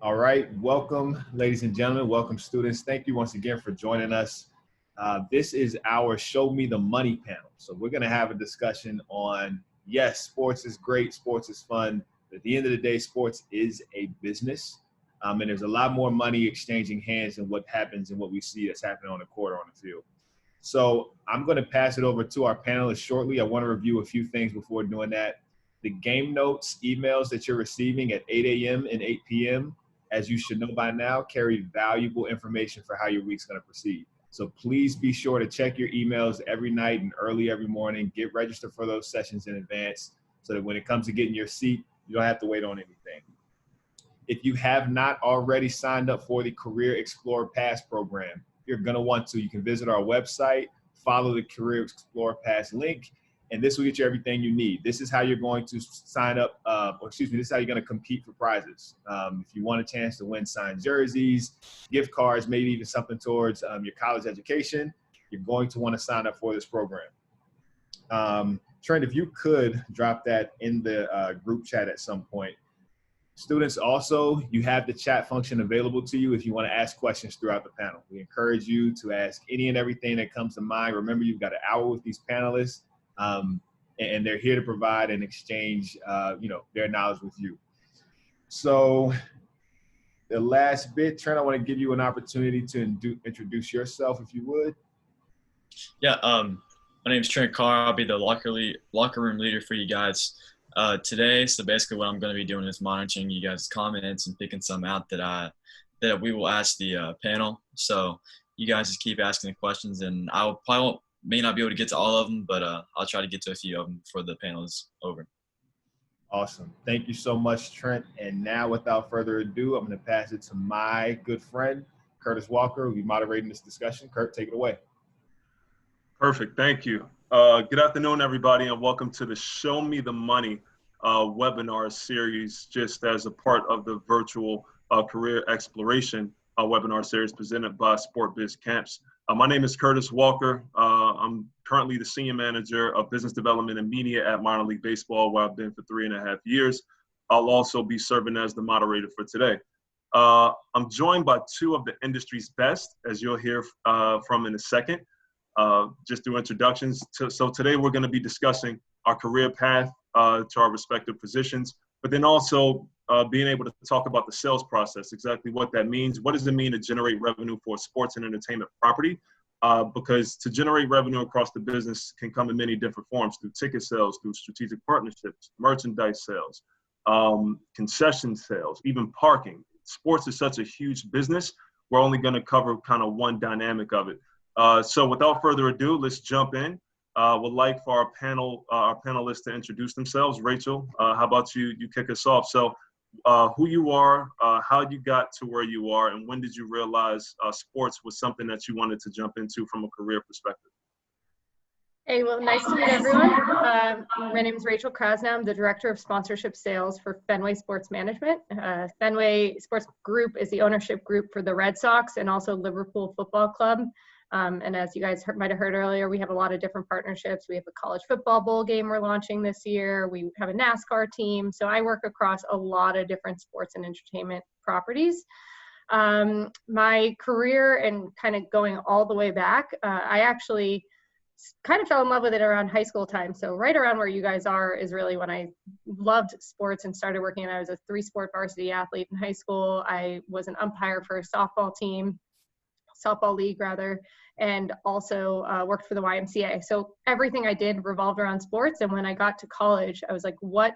All right, welcome, ladies and gentlemen. Welcome, students. Thank you once again for joining us. This is our Show Me the Money panel. So we're going to have a discussion on, yes, sports is great, sports is fun. But at the end of the day, sports is a business. And there's a lot more money exchanging hands than what happens and what we see that's happening on the court or on the field. So I'm going to pass it over to our panelists shortly. I want to review a few things before doing that. The game notes emails that you're receiving at 8 a.m. and 8 p.m., as you should know by now, carry valuable information for how your week's going to proceed. So please be sure to check your emails every night and early every morning. Get registered for those sessions in advance so that when it comes to getting your seat, you don't have to wait on anything. If you have not already signed up for the Career Explorer Pass program, you're going to want to. You can visit our website, follow the Career Explorer Pass link, and this will get you everything you need. This is how you're going to sign up, this is how you're going to compete for prizes. If you want a chance to win signed jerseys, gift cards, maybe even something towards your college education, you're going to want to sign up for this program. Trent, if you could drop that in the group chat at some point. Students, also, you have the chat function available to you if you want to ask questions throughout the panel. We encourage you to ask any and everything that comes to mind. Remember, you've got an hour with these panelists, and they're here to provide and exchange, their knowledge with you. So the last bit, Trent, I want to give you an opportunity to introduce yourself, if you would. Yeah, my name is Trent Carr. I'll be the locker room leader for you guys today. So basically what I'm going to be doing is monitoring you guys' comments and picking some out that we will ask the panel. So you guys just keep asking the questions, and may not be able to get to all of them, but I'll try to get to a few of them before the panel is over. Awesome. Thank you so much, Trent. And now, without further ado, I'm going to pass it to my good friend, Curtis Walker, who will be moderating this discussion. Kurt, take it away. Perfect. Thank you. Good afternoon, everybody, and welcome to the Show Me the Money webinar series, just as a part of the virtual career exploration webinar series presented by Sports Biz Camps. My name is Curtis Walker. I'm currently the Senior Manager of Business Development and Media at Minor League Baseball, where I've been for 3.5 years. I'll also be serving as the moderator for today. I'm joined by two of the industry's best, as you'll hear from in a second. Just through introductions. So today we're going to be discussing our career path to our respective positions, but then also being able to talk about the sales process, exactly what that means. What does it mean to generate revenue for a sports and entertainment property? Because to generate revenue across the business can come in many different forms, through ticket sales, through strategic partnerships, merchandise sales, concession sales, even parking. Sports is such a huge business. We're only going to cover kind of one dynamic of it. So without further ado, let's jump in. Would like for our panelists to introduce themselves. Rachael, how about you kick us off? So who you are, how you got to where you are, and when did you realize sports was something that you wanted to jump into from a career perspective? Hey, well, nice to meet everyone. My name is Rachael Krasnow. I'm the Director of Sponsorship Sales for Fenway Sports Management. Fenway Sports Group is the ownership group for the Red Sox and also Liverpool Football Club. And as you guys might have heard earlier, we have a lot of different partnerships. We have a college football bowl game we're launching this year. We have a NASCAR team. So I work across a lot of different sports and entertainment properties. My career, and kind of going all the way back, I actually kind of fell in love with it around high school time. So right around where you guys are is really when I loved sports and started working. I was a 3-sport varsity athlete in high school. I was an umpire for a softball league rather, and also worked for the YMCA. So everything I did revolved around sports. And when I got to college, I was like, what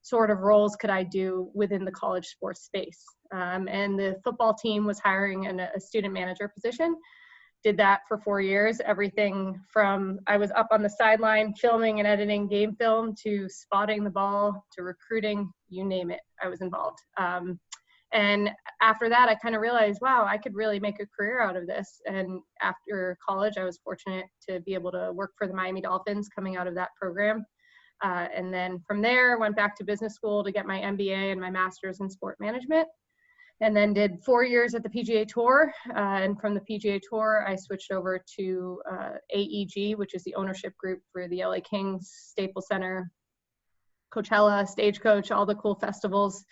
sort of roles could I do within the college sports space? And the football team was hiring a student manager position. Did that for 4 years. Everything from I was up on the sideline filming and editing game film to spotting the ball to recruiting, you name it, I was involved. And after that, I kind of realized, wow, I could really make a career out of this. And after college, I was fortunate to be able to work for the Miami Dolphins coming out of that program. And then from there, went back to business school to get my MBA and my master's in sport management. And then did 4 years at the PGA Tour. And from the PGA Tour, I switched over to AEG, which is the ownership group for the LA Kings, Staples Center, Coachella, Stagecoach, all the cool festivals.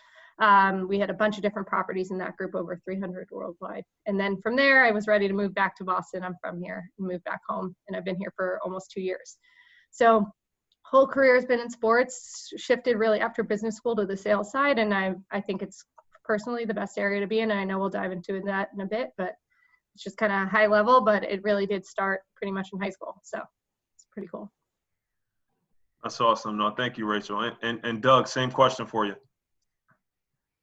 We had a bunch of different properties in that group, over 300 worldwide. And then from there, I was ready to move back to Boston. I'm from here, and moved back home, and I've been here for almost 2 years. So whole career has been in sports, shifted really after business school to the sales side. And I think it's personally the best area to be in. And I know we'll dive into that in a bit, but it's just kind of high level, but it really did start pretty much in high school. So it's pretty cool. That's awesome. No, thank you, Rachel. And Doug, same question for you.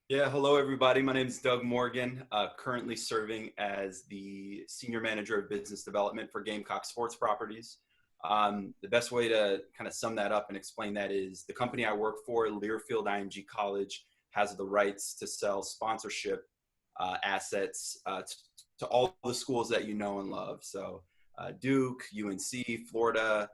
Yeah, hello everybody. My name is Doug Morgan, currently serving as the Senior Manager of Business Development for Gamecock Sports Properties. The best way to kind of sum that up and explain that is the company I work for, Learfield IMG College, has the rights to sell sponsorship assets to all the schools that you know and love. So Duke, UNC, Florida,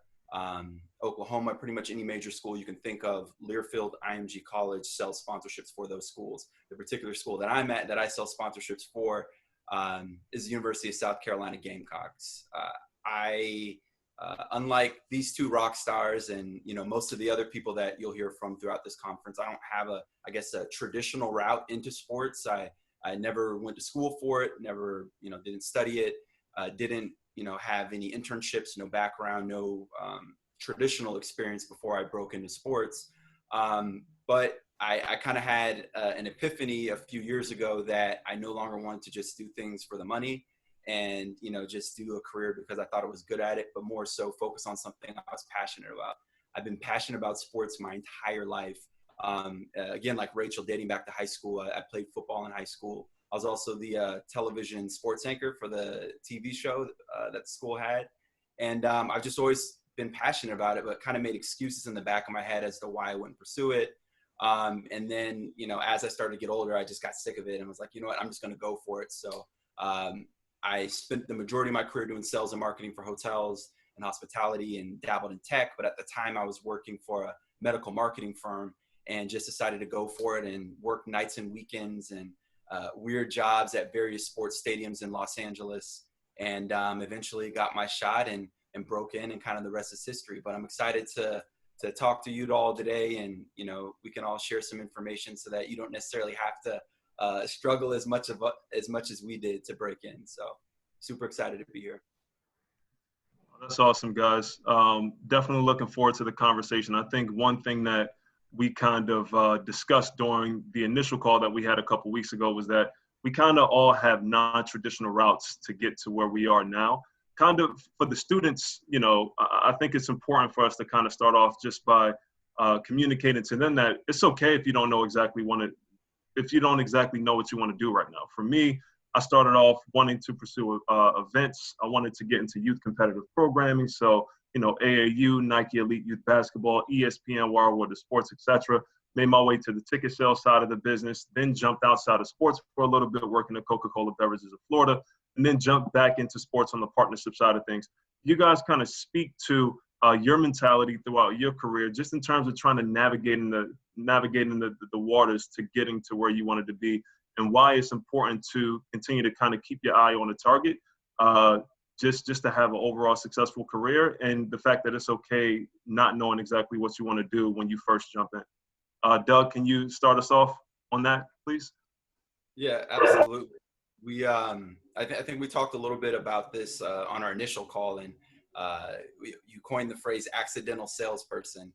Oklahoma, pretty much any major school you can think of, Learfield IMG College sells sponsorships for those schools. The particular school that I'm at that I sell sponsorships for is the University of South Carolina Gamecocks. Unlike these two rock stars and most of the other people that you'll hear from throughout this conference, I don't have a traditional route into sports. I never went to school for it, never didn't study it, didn't have any internships, no background, no traditional experience before I broke into sports. But I kind of had an epiphany a few years ago that I no longer wanted to just do things for the money and, just do a career because I thought I was good at it, but more so focus on something I was passionate about. I've been passionate about sports my entire life. Again, like Rachael, dating back to high school, I played football in high school. I was also the television sports anchor for the TV show that the school had. And I've just always been passionate about it, but kind of made excuses in the back of my head as to why I wouldn't pursue it. And then, as I started to get older, I just got sick of it and was like, you know what, I'm just going to go for it. So I spent the majority of my career doing sales and marketing for hotels and hospitality and dabbled in tech. But at the time I was working for a medical marketing firm and just decided to go for it and work nights and weekends and weird jobs at various sports stadiums in Los Angeles, and eventually got my shot and broke in, and kind of the rest is history. But I'm excited to talk to you all today, and we can all share some information so that you don't necessarily have to struggle as much as we did to break in. So super excited to be here. That's awesome, guys. Definitely looking forward to the conversation. I think one thing that we kind of discussed during the initial call that we had a couple weeks ago was that we kind of all have non-traditional routes to get to where we are now. Kind of for the students, I think it's important for us to kind of start off just by communicating to them that it's okay if you don't know exactly if you don't exactly know what you want to do right now. For me, I started off wanting to pursue events. I wanted to get into youth competitive programming. So, AAU, Nike Elite Youth Basketball, ESPN, World of Sports, etc. Made my way to the ticket sales side of the business, then jumped outside of sports for a little bit, working at Coca-Cola Beverages of Florida, and then jumped back into sports on the partnership side of things. You guys kind of speak to your mentality throughout your career, just in terms of trying to navigating the waters to getting to where you wanted to be, and why it's important to continue to kind of keep your eye on a target, just to have an overall successful career, and the fact that it's okay not knowing exactly what you want to do when you first jump in. Doug, can you start us off on that, please? Yeah, absolutely. We, I think we talked a little bit about this on our initial call, and you coined the phrase accidental salesperson.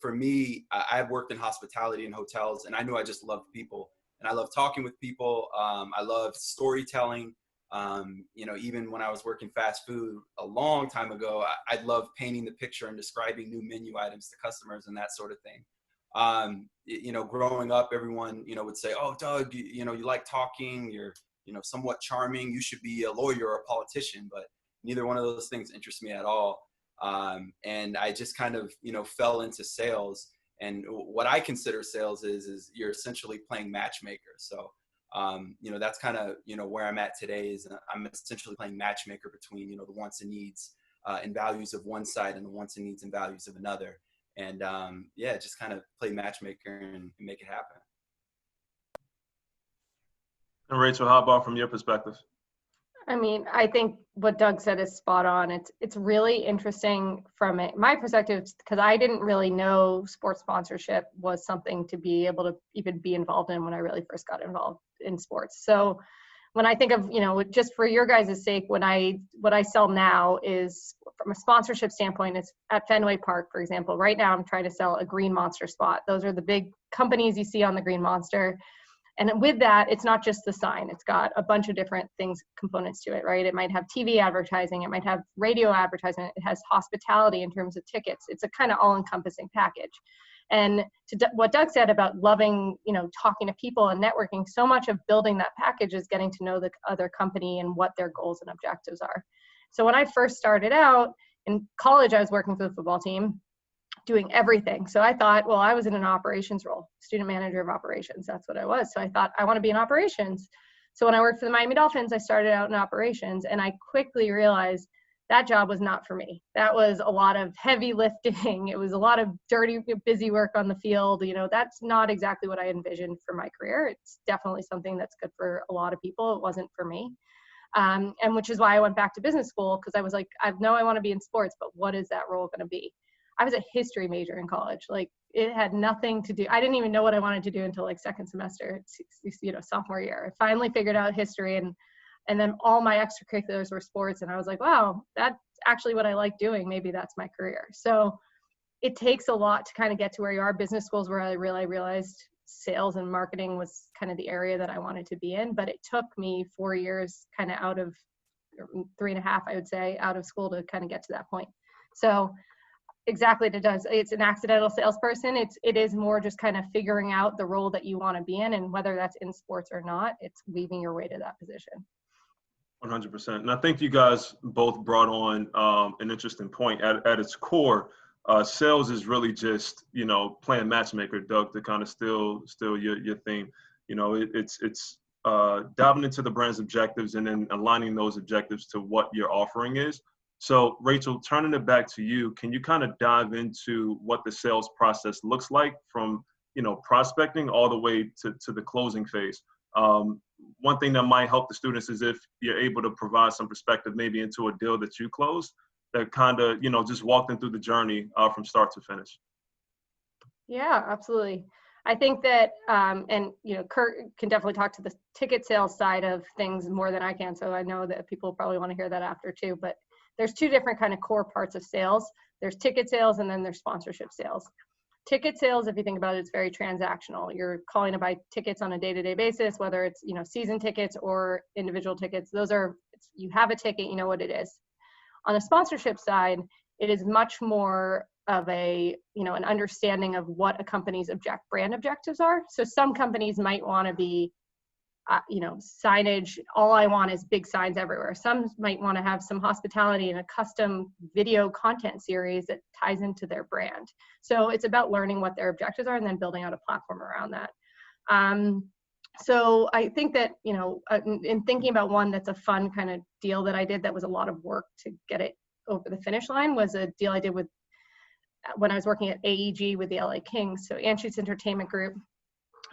For me, I've worked in hospitality and hotels, and I knew I just loved people, and I love talking with people. I love storytelling. Even when I was working fast food a long time ago, I loved painting the picture and describing new menu items to customers and that sort of thing. Growing up, everyone, would say, oh, Doug, you like talking, you're, somewhat charming, you should be a lawyer or a politician, but neither one of those things interests me at all. And I just kind of, fell into sales. And what I consider sales is you're essentially playing matchmaker. So, that's kind of, where I'm at today is I'm essentially playing matchmaker between, the wants and needs and values of one side and the wants and needs and values of another. And just kind of play matchmaker and make it happen. And Rachael, how about from your perspective? I mean, I think what Doug said is spot on. It's really interesting from my perspective, because I didn't really know sports sponsorship was something to be able to even be involved in when I really first got involved in sports. So when I think of, just for your guys' sake, what I sell now is, from a sponsorship standpoint, it's at Fenway Park, for example. Right now I'm trying to sell a Green Monster spot. Those are the big companies you see on the Green Monster. And with that, it's not just the sign. It's got a bunch of different things, components to it, right? It might have TV advertising. It might have radio advertising. It has hospitality in terms of tickets. It's a kind of all-encompassing package. And to what Doug said about loving, talking to people and networking, so much of building that package is getting to know the other company and what their goals and objectives are. So when I first started out in college, I was working for the football team, doing everything. So I thought, well, I was in an operations role, student manager of operations. That's what I was. So I thought, I want to be in operations. So when I worked for the Miami Dolphins, I started out in operations, and I quickly realized that job was not for me. That was a lot of heavy lifting. It was a lot of dirty, busy work on the field. That's not exactly what I envisioned for my career. It's definitely something that's good for a lot of people. It wasn't for me. And which is why I went back to business school, because I was like, I know I want to be in sports, but what is that role going to be? I was a history major in college. Like, it had nothing to do. I didn't even know what I wanted to do until like second semester, sophomore year. I finally figured out history, and then all my extracurriculars were sports. And I was like, wow, that's actually what I like doing. Maybe that's my career. So it takes a lot to kind of get to where you are. Business schools where I really realized sales and marketing was kind of the area that I wanted to be in. But it took me 4 years, kind of out of 3.5, I would say, out of school to kind of get to that point. So exactly, it's an accidental salesperson. It is more just kind of figuring out the role that you want to be in, and whether that's in sports or not, it's weaving your way to that position. 100%. And I think you guys both brought on an interesting point. At its core, sales is really just, playing matchmaker, Doug, to kind of steal your theme. It's diving into the brand's objectives and then aligning those objectives to what your offering is. So Rachel, turning it back to you, can you kind of dive into what the sales process looks like from, prospecting all the way to the closing phase? One thing that might help the students is if you're able to provide some perspective maybe into a deal that you closed that kind of, just walk them through the journey from start to finish. Yeah, absolutely. I think that, Kurt can definitely talk to the ticket sales side of things more than I can. So I know that people probably want to hear that after too, but there's two different kind of core parts of sales. There's ticket sales, and then there's sponsorship sales. Ticket sales, if you think about it, it's very transactional. You're calling to buy tickets on a day-to-day basis, whether it's, season tickets or individual tickets. You have a ticket, you know what it is. On the sponsorship side, it is much more of an understanding of what a company's brand objectives are. So some companies might want to be, signage. All I want is big signs everywhere. Some might want to have some hospitality and a custom video content series that ties into their brand. So it's about learning what their objectives are and then building out a platform around that. So I think that, in thinking about one that's a fun kind of deal that I did that was a lot of work to get it over the finish line was a deal I did when I was working at AEG with the LA Kings. So Anschutz Entertainment Group.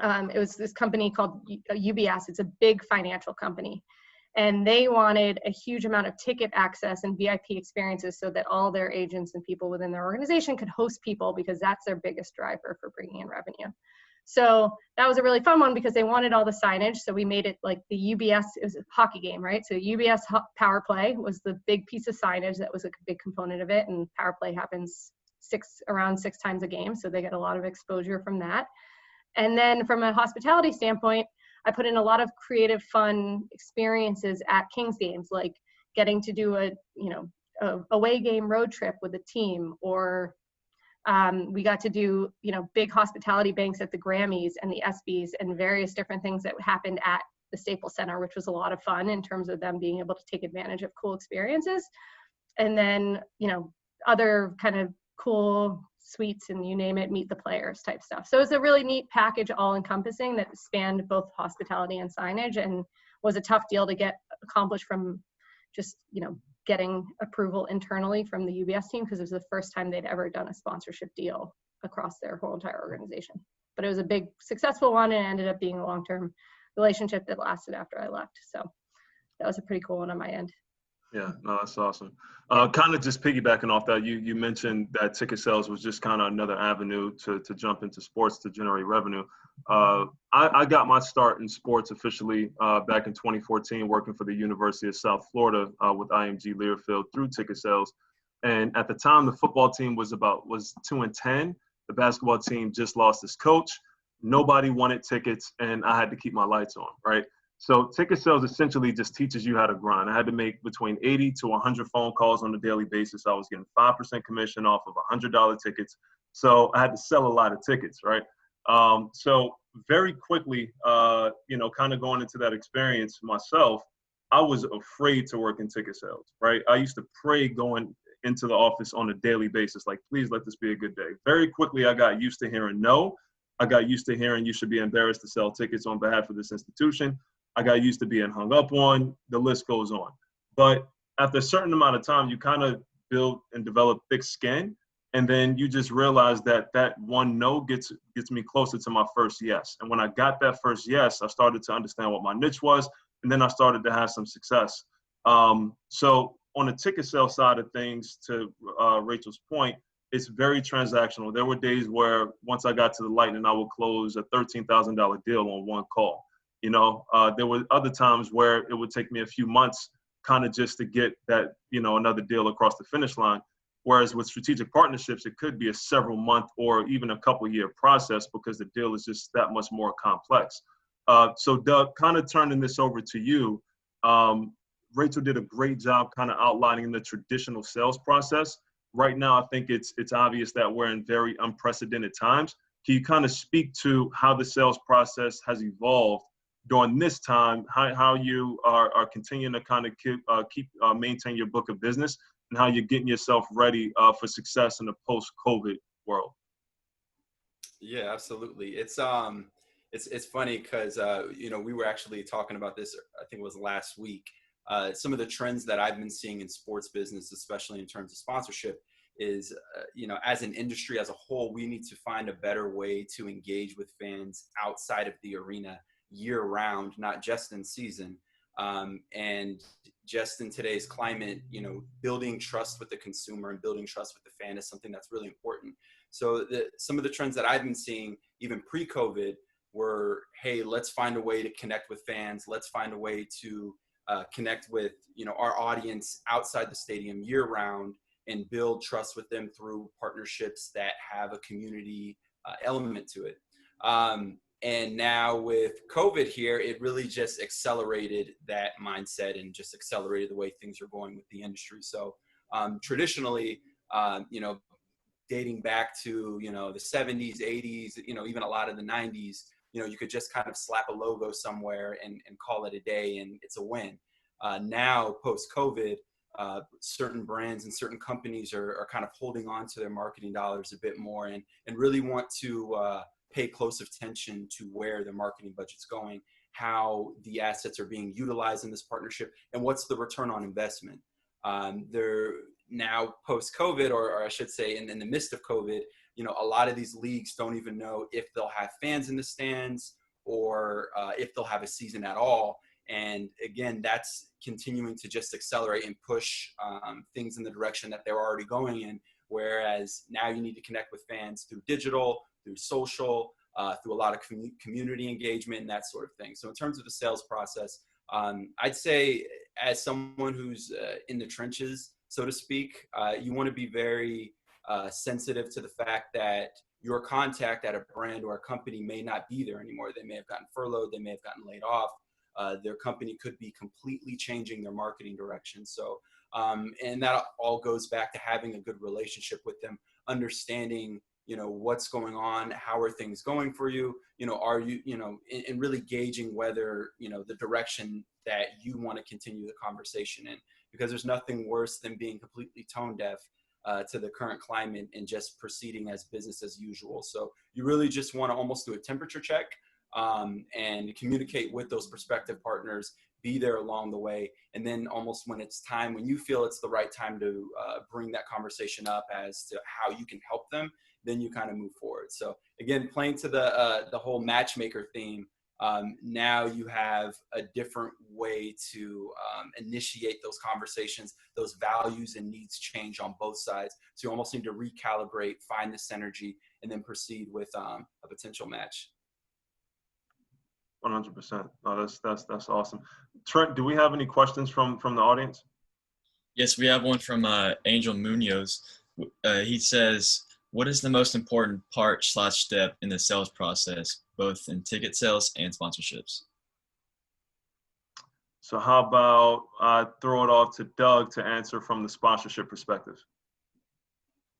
It was this company called UBS. It's a big financial company. And they wanted a huge amount of ticket access and VIP experiences so that all their agents and people within their organization could host people, because that's their biggest driver for bringing in revenue. So that was a really fun one because they wanted all the signage. So we made it like the UBS, it was a hockey game, right? So UBS Power Play was the big piece of signage that was a big component of it. And Power Play happens around 6 times a game. So they get a lot of exposure from that. And then from a hospitality standpoint, I put in a lot of creative, fun experiences at Kings games, like getting to do a away game road trip with a team, or we got to do, big hospitality banks at the Grammys and the ESPYs and various different things that happened at the Staples Center, which was a lot of fun in terms of them being able to take advantage of cool experiences. And then, other kind of cool suites and you name it, meet the players type stuff. So it's a really neat package, all encompassing, that spanned both hospitality and signage, and was a tough deal to get accomplished from just, getting approval internally from the UBS team, because it was the first time they'd ever done a sponsorship deal across their whole entire organization. But it was a big, successful one, and it ended up being a long-term relationship that lasted after I left. So that was a pretty cool one on my end. Yeah, no, that's awesome. Kind of just piggybacking off that, you mentioned that ticket sales was just kind of another avenue to jump into sports to generate revenue. I got my start in sports officially back in 2014, working for the University of South Florida with IMG Learfield through ticket sales. And at the time, the football team was 2-10. The basketball team just lost its coach. Nobody wanted tickets, and I had to keep my lights on, right? So ticket sales essentially just teaches you how to grind. I had to make between 80 to 100 phone calls on a daily basis. I was getting 5% commission off of $100 tickets. So I had to sell a lot of tickets, right? So very quickly, kind of going into that experience myself, I was afraid to work in ticket sales, right? I used to pray going into the office on a daily basis, like, please let this be a good day. Very quickly, I got used to hearing no. I got used to hearing you should be embarrassed to sell tickets on behalf of this institution. I got used to being hung up on. The list goes on. But after a certain amount of time, you kind of build and develop thick skin. And then you just realize that one no gets me closer to my first yes. And when I got that first yes, I started to understand what my niche was. And then I started to have some success. So on the ticket sale side of things, to Rachel's point, it's very transactional. There were days where once I got to the Lightning, I would close a $13,000 deal on one call. There were other times where it would take me a few months kind of just to get that, another deal across the finish line. Whereas with strategic partnerships, it could be a several month or even a couple year process because the deal is just that much more complex. So Doug, kind of turning this over to you, Rachel did a great job kind of outlining the traditional sales process. Right now, I think it's obvious that we're in very unprecedented times. Can you kind of speak to how the sales process has evolved during this time, how you are continuing to kind of maintain your book of business, and how you're getting yourself ready for success in the post-COVID world? Yeah, absolutely. It's funny because we were actually talking about this, I think it was last week. Some of the trends that I've been seeing in sports business, especially in terms of sponsorship, is as an industry as a whole, we need to find a better way to engage with fans outside of the arena year round, not just in season. And just in today's climate, building trust with the consumer and building trust with the fan is something that's really important. So some of the trends that I've been seeing even pre-COVID were, hey, let's find a way to connect with fans. Let's find a way to connect with, our audience outside the stadium year round and build trust with them through partnerships that have a community element to it. And now with COVID here, it really just accelerated that mindset and just accelerated the way things are going with the industry. So traditionally, dating back to, the 70s, 80s, even a lot of the 90s, you could just kind of slap a logo somewhere and call it a day and it's a win. Now, post-COVID, certain brands and certain companies are kind of holding on to their marketing dollars a bit more and really want to pay close attention to where their marketing budget's going, how the assets are being utilized in this partnership, and what's the return on investment. They're now post-COVID, or I should say in the midst of COVID, a lot of these leagues don't even know if they'll have fans in the stands or if they'll have a season at all. And again, that's continuing to just accelerate and push things in the direction that they're already going in. Whereas now you need to connect with fans through digital, through social, through a lot of community engagement and that sort of thing. So in terms of the sales process, I'd say as someone who's in the trenches, so to speak, you want to be very sensitive to the fact that your contact at a brand or a company may not be there anymore. They may have gotten furloughed. They may have gotten laid off. Their company could be completely changing their marketing direction. So, and that all goes back to having a good relationship with them, understanding, what's going on, how are things going for you, are you, and really gauging whether, the direction that you want to continue the conversation in, because there's nothing worse than being completely tone deaf to the current climate and just proceeding as business as usual. So you really just want to almost do a temperature check and communicate with those prospective partners, be there along the way. And then almost when it's time, when you feel it's the right time to bring that conversation up as to how you can help them, then you kind of move forward. So again, playing to the whole matchmaker theme, Now you have a different way to initiate those conversations. Those values and needs change on both sides. So you almost need to recalibrate, find the synergy, and then proceed with a potential match. 100%. No, that's awesome. Trent, do we have any questions from the audience? Yes, we have one from Angel Munoz. He says, what is the most important part/step in the sales process, both in ticket sales and sponsorships? So how about I throw it off to Doug to answer from the sponsorship perspective?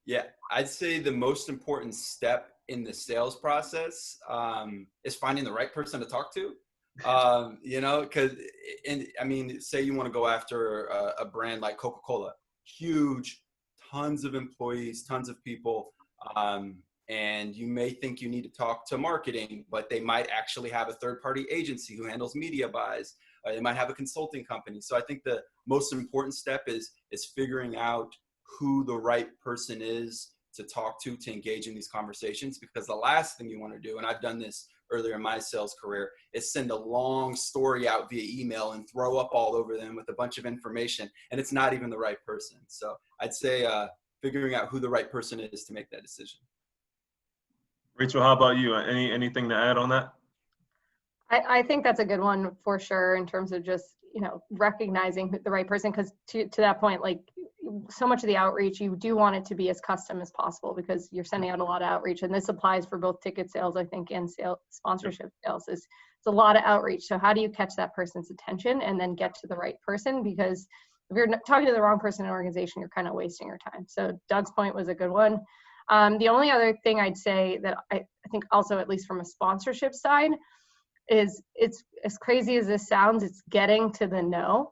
Yeah, I'd say the most important step in the sales process is finding the right person to talk to. Because, say you want to go after a brand like Coca-Cola, huge, tons of employees, tons of people. And you may think you need to talk to marketing, but they might actually have a third-party agency who handles media buys. They might have a consulting company. So I think the most important step is figuring out who the right person is to talk to engage in these conversations, because the last thing you want to do, and I've done this earlier in my sales career, is send a long story out via email and throw up all over them with a bunch of information, and it's not even the right person. So I'd say figuring out who the right person is to make that decision. Rachel, how about you? Anything to add on that? I think that's a good one for sure, in terms of just, recognizing the right person, because to that point, like, so much of the outreach, you do want it to be as custom as possible, because you're sending out a lot of outreach, and this applies for both ticket sales, I think, and sponsorship sales. It's a lot of outreach. So how do you catch that person's attention and then get to the right person? Because if you're talking to the wrong person in an organization, you're kind of wasting your time. So Doug's point was a good one. The only other thing I'd say that I think also, at least from a sponsorship side, is it's as crazy as this sounds, it's getting to the no.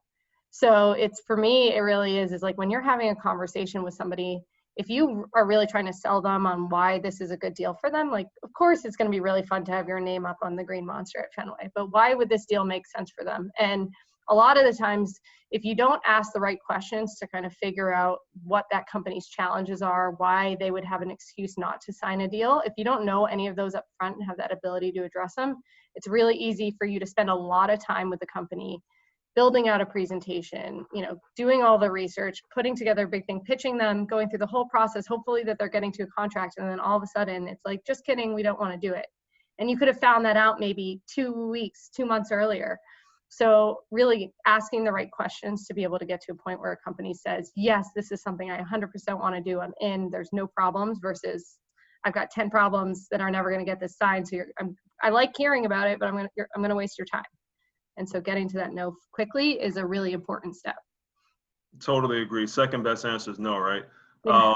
So it's, for me, it really is like when you're having a conversation with somebody, if you are really trying to sell them on why this is a good deal for them, like, of course, it's going to be really fun to have your name up on the green monster at Fenway, but why would this deal make sense for them? And a lot of the times, if you don't ask the right questions to kind of figure out what that company's challenges are, why they would have an excuse not to sign a deal, if you don't know any of those up front and have that ability to address them, it's really easy for you to spend a lot of time with the company, building out a presentation, doing all the research, putting together a big thing, pitching them, going through the whole process, hopefully that they're getting to a contract. And then all of a sudden it's like, just kidding, we don't want to do it. And you could have found that out maybe 2 months earlier. So really asking the right questions to be able to get to a point where a company says, yes, this is something I 100% want to do, I'm in, there's no problems, versus I've got 10 problems that are never going to get this signed. So I like hearing about it, but I'm going to waste your time. And so getting to that no quickly is a really important step. Totally agree. Second best answer is no, right? Yeah.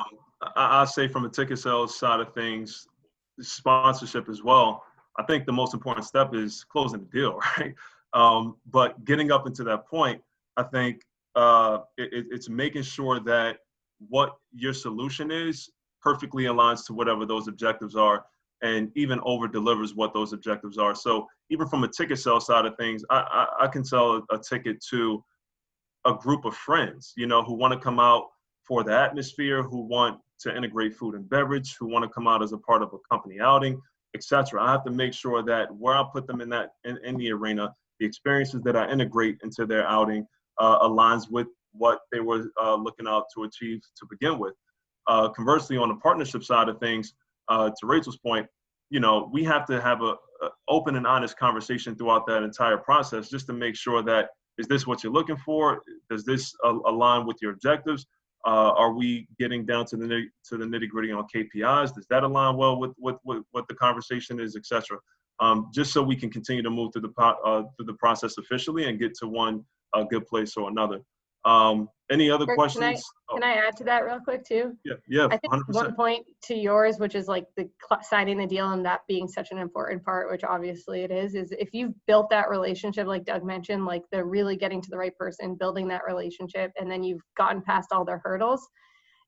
I say from a ticket sales side of things, sponsorship as well, I think the most important step is closing the deal, right? But getting up into that point, I think it's making sure that what your solution is perfectly aligns to whatever those objectives are, and even over delivers what those objectives are. So even from a ticket sales side of things, I can sell a ticket to a group of friends, who want to come out for the atmosphere, who want to integrate food and beverage, who want to come out as a part of a company outing, etc. I have to make sure that where I put them in the arena, the experiences that I integrate into their outing aligns with what they were looking out to achieve to begin with. Conversely, on the partnership side of things, to Rachel's point, we have to have a open and honest conversation throughout that entire process, just to make sure that, is this what you're looking for? Does this align with your objectives? Are we getting down to the nitty gritty on KPIs? Does that align well with what the conversation is, etc.? Just so we can continue to move through the process officially and get to one good place or another. Any other questions? Can I add to that real quick too? Yeah, I think 100%. one point to yours, which is like the signing the deal and that being such an important part, which obviously it is if you've built that relationship, like Doug mentioned, like the really getting to the right person, building that relationship, and then you've gotten past all their hurdles.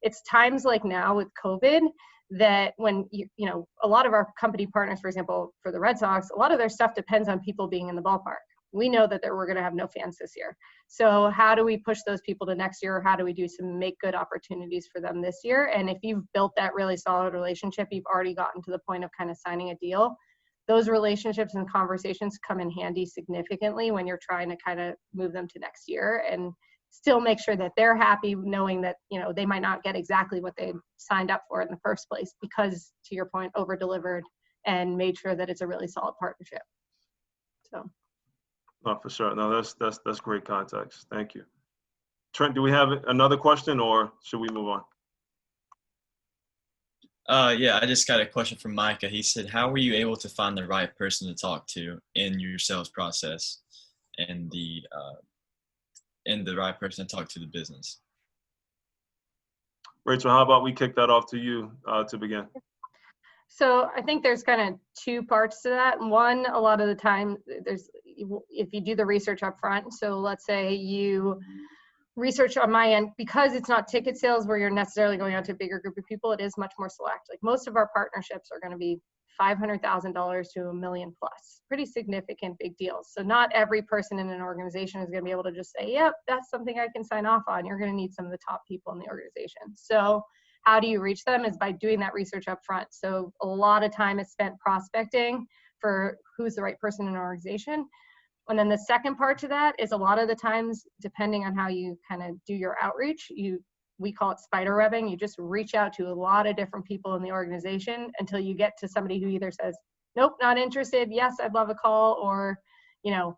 It's times like now with COVID that when a lot of our company partners, for example, for the Red Sox, a lot of their stuff depends on people being in the ballpark. We know that we're going to have no fans this year. So how do we push those people to next year? Or how do we do some make good opportunities for them this year? And if you've built that really solid relationship, you've already gotten to the point of kind of signing a deal. those relationships and conversations come in handy significantly when you're trying to kind of move them to next year and still make sure that they're happy, knowing that, you know, they might not get exactly what they signed up for in the first place because, to your point, over delivered and made sure that it's a really solid partnership. So. Oh, for sure. No, that's great context. Thank you. Trent, do we have another question or should we move on? Yeah, I just got a question from Micah. He said, how were you able to find the right person to talk to in your sales process and the right person to talk to the business? Rachel, how about we kick that off to you to begin? So I think there's kind of two parts to that. One, a lot of the time, if you do the research up front, so let's say you research on my end, because it's not ticket sales where you're necessarily going out to a bigger group of people, it is much more select. Like most of our partnerships are going to be $500,000 to $1 million plus, pretty significant big deals. So not every person in an organization is going to be able to just say, yep, that's something I can sign off on. You're going to need some of the top people in the organization. So how do you reach them is by doing that research up front. So a lot of time is spent prospecting for who's the right person in an organization. And then the second part to that is a lot of the times, depending on how you kind of do your outreach, we call it spider webbing. You just reach out to a lot of different people in the organization until you get to somebody who either says, nope, not interested. Yes, I'd love a call. Or, you know,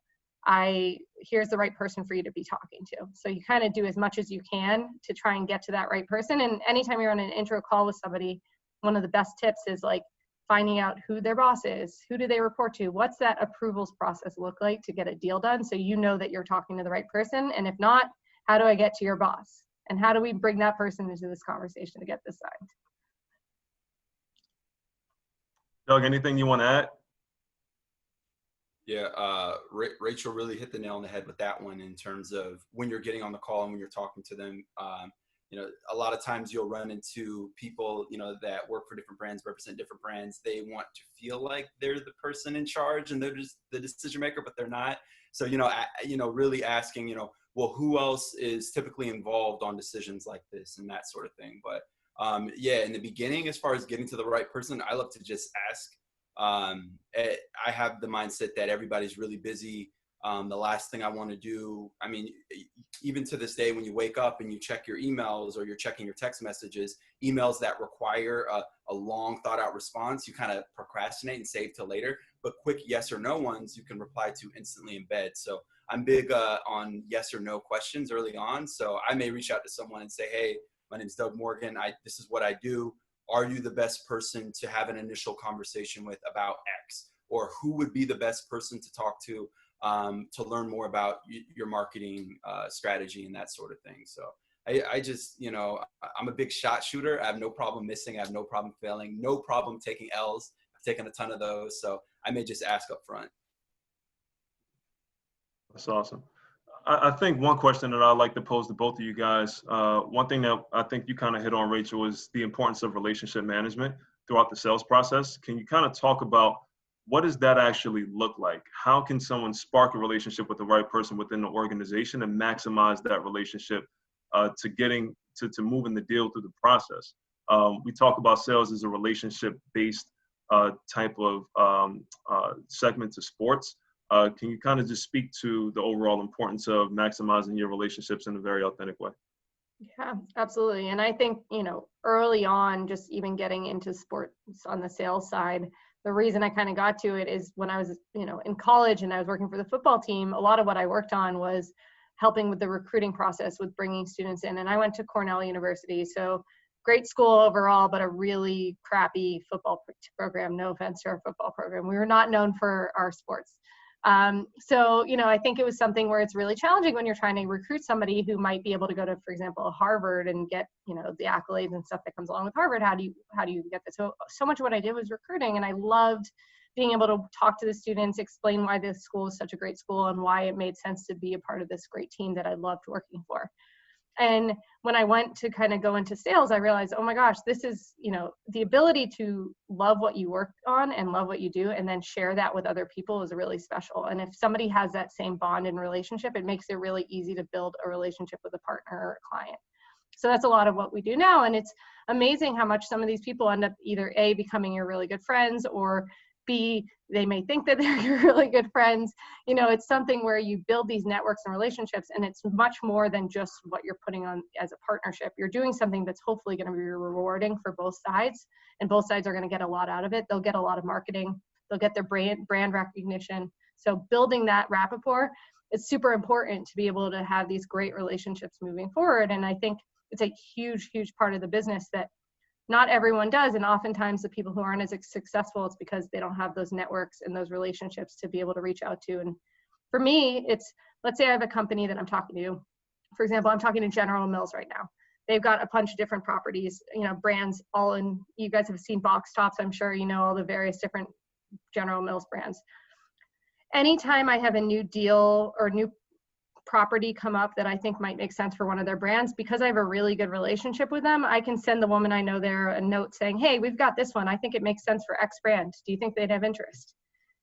here's the right person for you to be talking to. So you kind of do as much as you can to try and get to that right person. And anytime you're on an intro call with somebody, one of the best tips is like finding out who their boss is, who do they report to, what's that approvals process look like to get a deal done, so you know that you're talking to the right person. And if not, how do I get to your boss? And how do we bring that person into this conversation to get this signed? Doug, anything you want to add? Yeah, Rachel really hit the nail on the head with that one in terms of when you're getting on the call and when you're talking to them. You know, a lot of times you'll run into people, you know, that work for different brands, represent different brands. They want to feel like they're the person in charge and they're just the decision maker, but they're not. So, you know, really asking, you know, well, who else is typically involved on decisions like this and that sort of thing. But yeah, in the beginning, as far as getting to the right person, I love to just ask. I have the mindset that everybody's really busy. The last thing I want to do, I mean, even to this day, when you wake up and you check your emails or you're checking your text messages, emails that require a long thought out response, you kind of procrastinate and save till later. But quick yes or no ones you can reply to instantly in bed. So I'm big on yes or no questions early on. So I may reach out to someone and say, hey, my name is Doug Morgan. This is what I do. Are you the best person to have an initial conversation with about X? Or who would be the best person to talk to learn more about your marketing strategy and that sort of thing. So I just, you know, I'm a big shot shooter. I have no problem missing. I have no problem failing. No problem taking L's. I've taken a ton of those. So I may just ask up front. That's awesome. I think one question that I'd like to pose to both of you guys, one thing that I think you kind of hit on, Rachel, is the importance of relationship management throughout the sales process. Can you kind of talk about what does that actually look like? How can someone spark a relationship with the right person within the organization and maximize that relationship to moving the deal through the process? We talk about sales as a relationship-based type of segment to sports. Can you kind of just speak to the overall importance of maximizing your relationships in a very authentic way? Yeah, absolutely. And I think, you know, early on, just even getting into sports on the sales side, the reason I kind of got to it is when I was, you know, in college and I was working for the football team, a lot of what I worked on was helping with the recruiting process with bringing students in. And I went to Cornell University, so great school overall, but a really crappy football program. No offense to our football program. We were not known for our sports. So, you know, I think it was something where it's really challenging when you're trying to recruit somebody who might be able to go to, for example, Harvard and get, you know, the accolades and stuff that comes along with Harvard. How do you get this? So much of what I did was recruiting, and I loved being able to talk to the students, explain why this school is such a great school and why it made sense to be a part of this great team that I loved working for. And when I went to kind of go into sales, I realized, oh my gosh, this is, you know, the ability to love what you work on and love what you do and then share that with other people is really special. And if somebody has that same bond and relationship, it makes it really easy to build a relationship with a partner or a client. So that's a lot of what we do now. And it's amazing how much some of these people end up either A, becoming your really good friends, or B, they may think that they're your really good friends. You know, it's something where you build these networks and relationships, and it's much more than just what you're putting on as a partnership. You're doing something that's hopefully going to be rewarding for both sides, and both sides are going to get a lot out of it. They'll get a lot of marketing. They'll get their brand recognition. So building that rapport, it's super important to be able to have these great relationships moving forward. And I think it's a huge, huge part of the business that not everyone does. And oftentimes the people who aren't as successful, it's because they don't have those networks and those relationships to be able to reach out to. And for me, it's, let's say I have a company that I'm talking to. For example, I'm talking to General Mills right now. They've got a bunch of different properties, you know, brands all in, you guys have seen box tops. I'm sure you know all the various different General Mills brands. Anytime I have a new deal or new property come up that I think might make sense for one of their brands, because I have a really good relationship with them, I can send the woman I know there a note saying, hey, we've got this one. I think it makes sense for X brand. Do you think they'd have interest?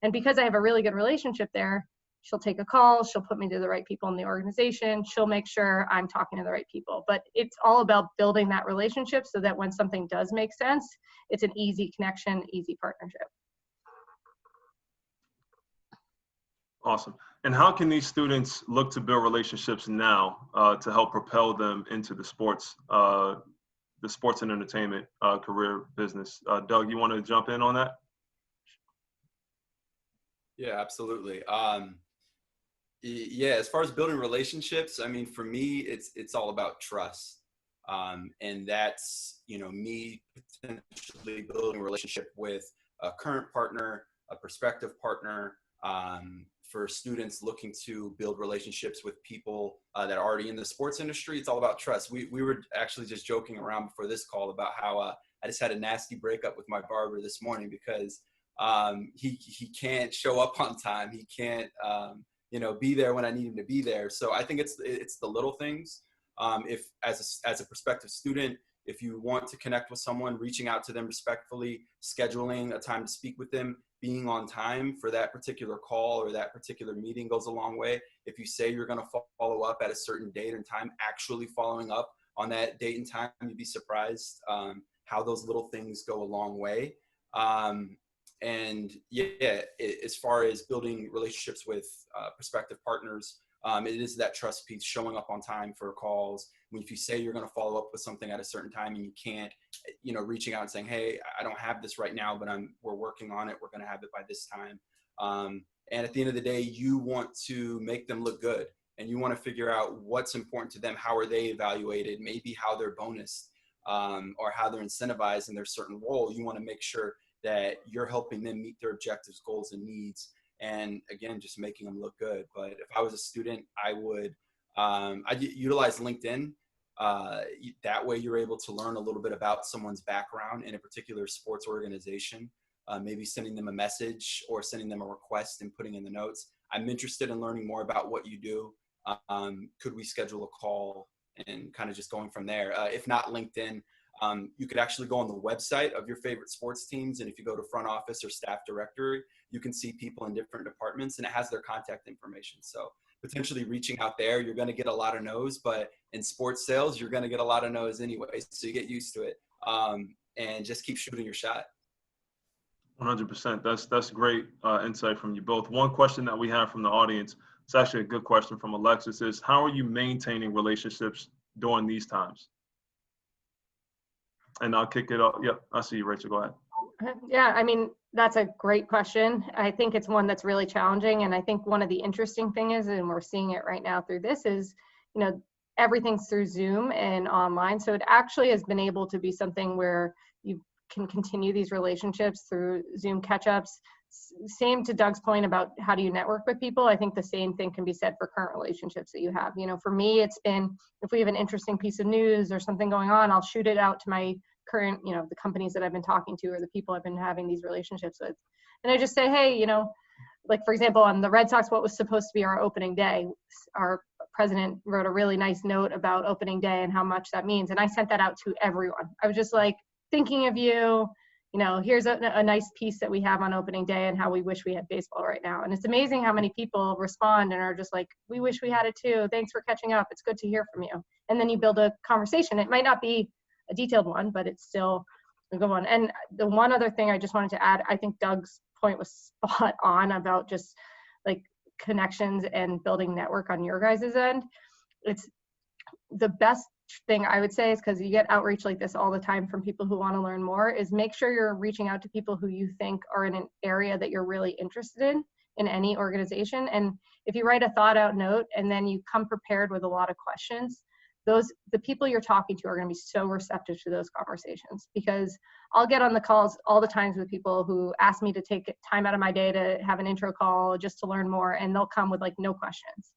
And because I have a really good relationship there, she'll take a call, she'll put me to the right people in the organization, she'll make sure I'm talking to the right people. But it's all about building that relationship so that when something does make sense, it's an easy connection, easy partnership. Awesome. And how can these students look to build relationships now to help propel them into the sports and entertainment career business? Doug, you want to jump in on that? Yeah, absolutely. Yeah, as far as building relationships, I mean, for me, it's all about trust. And that's, you know, me potentially building a relationship with a current partner, a prospective partner, for students looking to build relationships with people that are already in the sports industry. It's all about trust. We were actually just joking around before this call about how I just had a nasty breakup with my barber this morning because he can't show up on time. He can't, you know, be there when I need him to be there. So I think it's the little things. If as a prospective student, if you want to connect with someone, reaching out to them respectfully, scheduling a time to speak with them, being on time for that particular call or that particular meeting goes a long way. If you say you're going to follow up at a certain date and time, actually following up on that date and time, you'd be surprised how those little things go a long way. And yeah, as far as building relationships with prospective partners, it is that trust piece, showing up on time for calls. If you say you're going to follow up with something at a certain time and you can't, you know, reaching out and saying, hey, I don't have this right now, but we're working on it. We're going to have it by this time. And at the end of the day, you want to make them look good and you want to figure out what's important to them. How are they evaluated? Maybe how they're bonused or how they're incentivized in their certain role. You want to make sure that you're helping them meet their objectives, goals, and needs. And again, just making them look good. But if I was a student, I would I'd utilize LinkedIn. That way you're able to learn a little bit about someone's background in a particular sports organization, maybe sending them a message or sending them a request and putting in the notes. I'm interested in learning more about what you do. Could we schedule a call and kind of just going from there? If not LinkedIn, you could actually go on the website of your favorite sports teams. And if you go to front office or staff directory, you can see people in different departments and it has their contact information. So potentially reaching out there, you're going to get a lot of no's, but in sports sales, you're going to get a lot of no's anyway. So you get used to it and just keep shooting your shot. 100%. That's great insight from you both. One question that we have from the audience, it's actually a good question from Alexis, is how are you maintaining relationships during these times? And I'll kick it off. Yep, I see you, Rachel. Go ahead. Yeah, I mean, that's a great question. I think it's one that's really challenging. And I think one of the interesting things is, and we're seeing it right now through this, is, you know, everything's through Zoom and online. So it actually has been able to be something where you can continue these relationships through Zoom catch-ups. Same to Doug's point about how do you network with people. I think the same thing can be said for current relationships that you have. You know, for me, it's been, if we have an interesting piece of news or something going on, I'll shoot it out to my current, you know, the companies that I've been talking to or the people I've been having these relationships with. And I just say, hey, you know, like for example, on the Red Sox, what was supposed to be our opening day, our president wrote a really nice note about opening day and how much that means. And I sent that out to everyone. I was just like, thinking of you, you know, here's a nice piece that we have on opening day and how we wish we had baseball right now. And it's amazing how many people respond and are just like, we wish we had it too. Thanks for catching up. It's good to hear from you. And then you build a conversation. It might not be a detailed one, but it's still a good one. And the one other thing I just wanted to add, I think Doug's point was spot on about just like connections and building network on your guys' end. It's the best thing I would say is, because you get outreach like this all the time from people who want to learn more, is make sure you're reaching out to people who you think are in an area that you're really interested in any organization. And if you write a thought out note and then you come prepared with a lot of questions, the people you're talking to are going to be so receptive to those conversations. Because I'll get on the calls all the times with people who ask me to take time out of my day to have an intro call just to learn more, and they'll come with like no questions.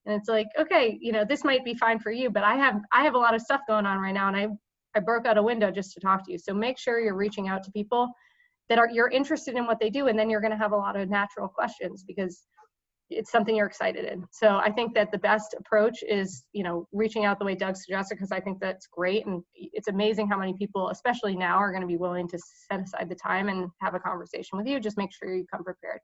And it's like, okay, you know, this might be fine for you, but I have a lot of stuff going on right now, and I broke out a window just to talk to you. So make sure you're reaching out to people that you're interested in what they do, and then you're going to have a lot of natural questions because it's something you're excited in. So I think that the best approach is, you know, reaching out the way Doug suggested, because I think that's great. And it's amazing how many people, especially now, are going to be willing to set aside the time and have a conversation with you. Just make sure you come prepared.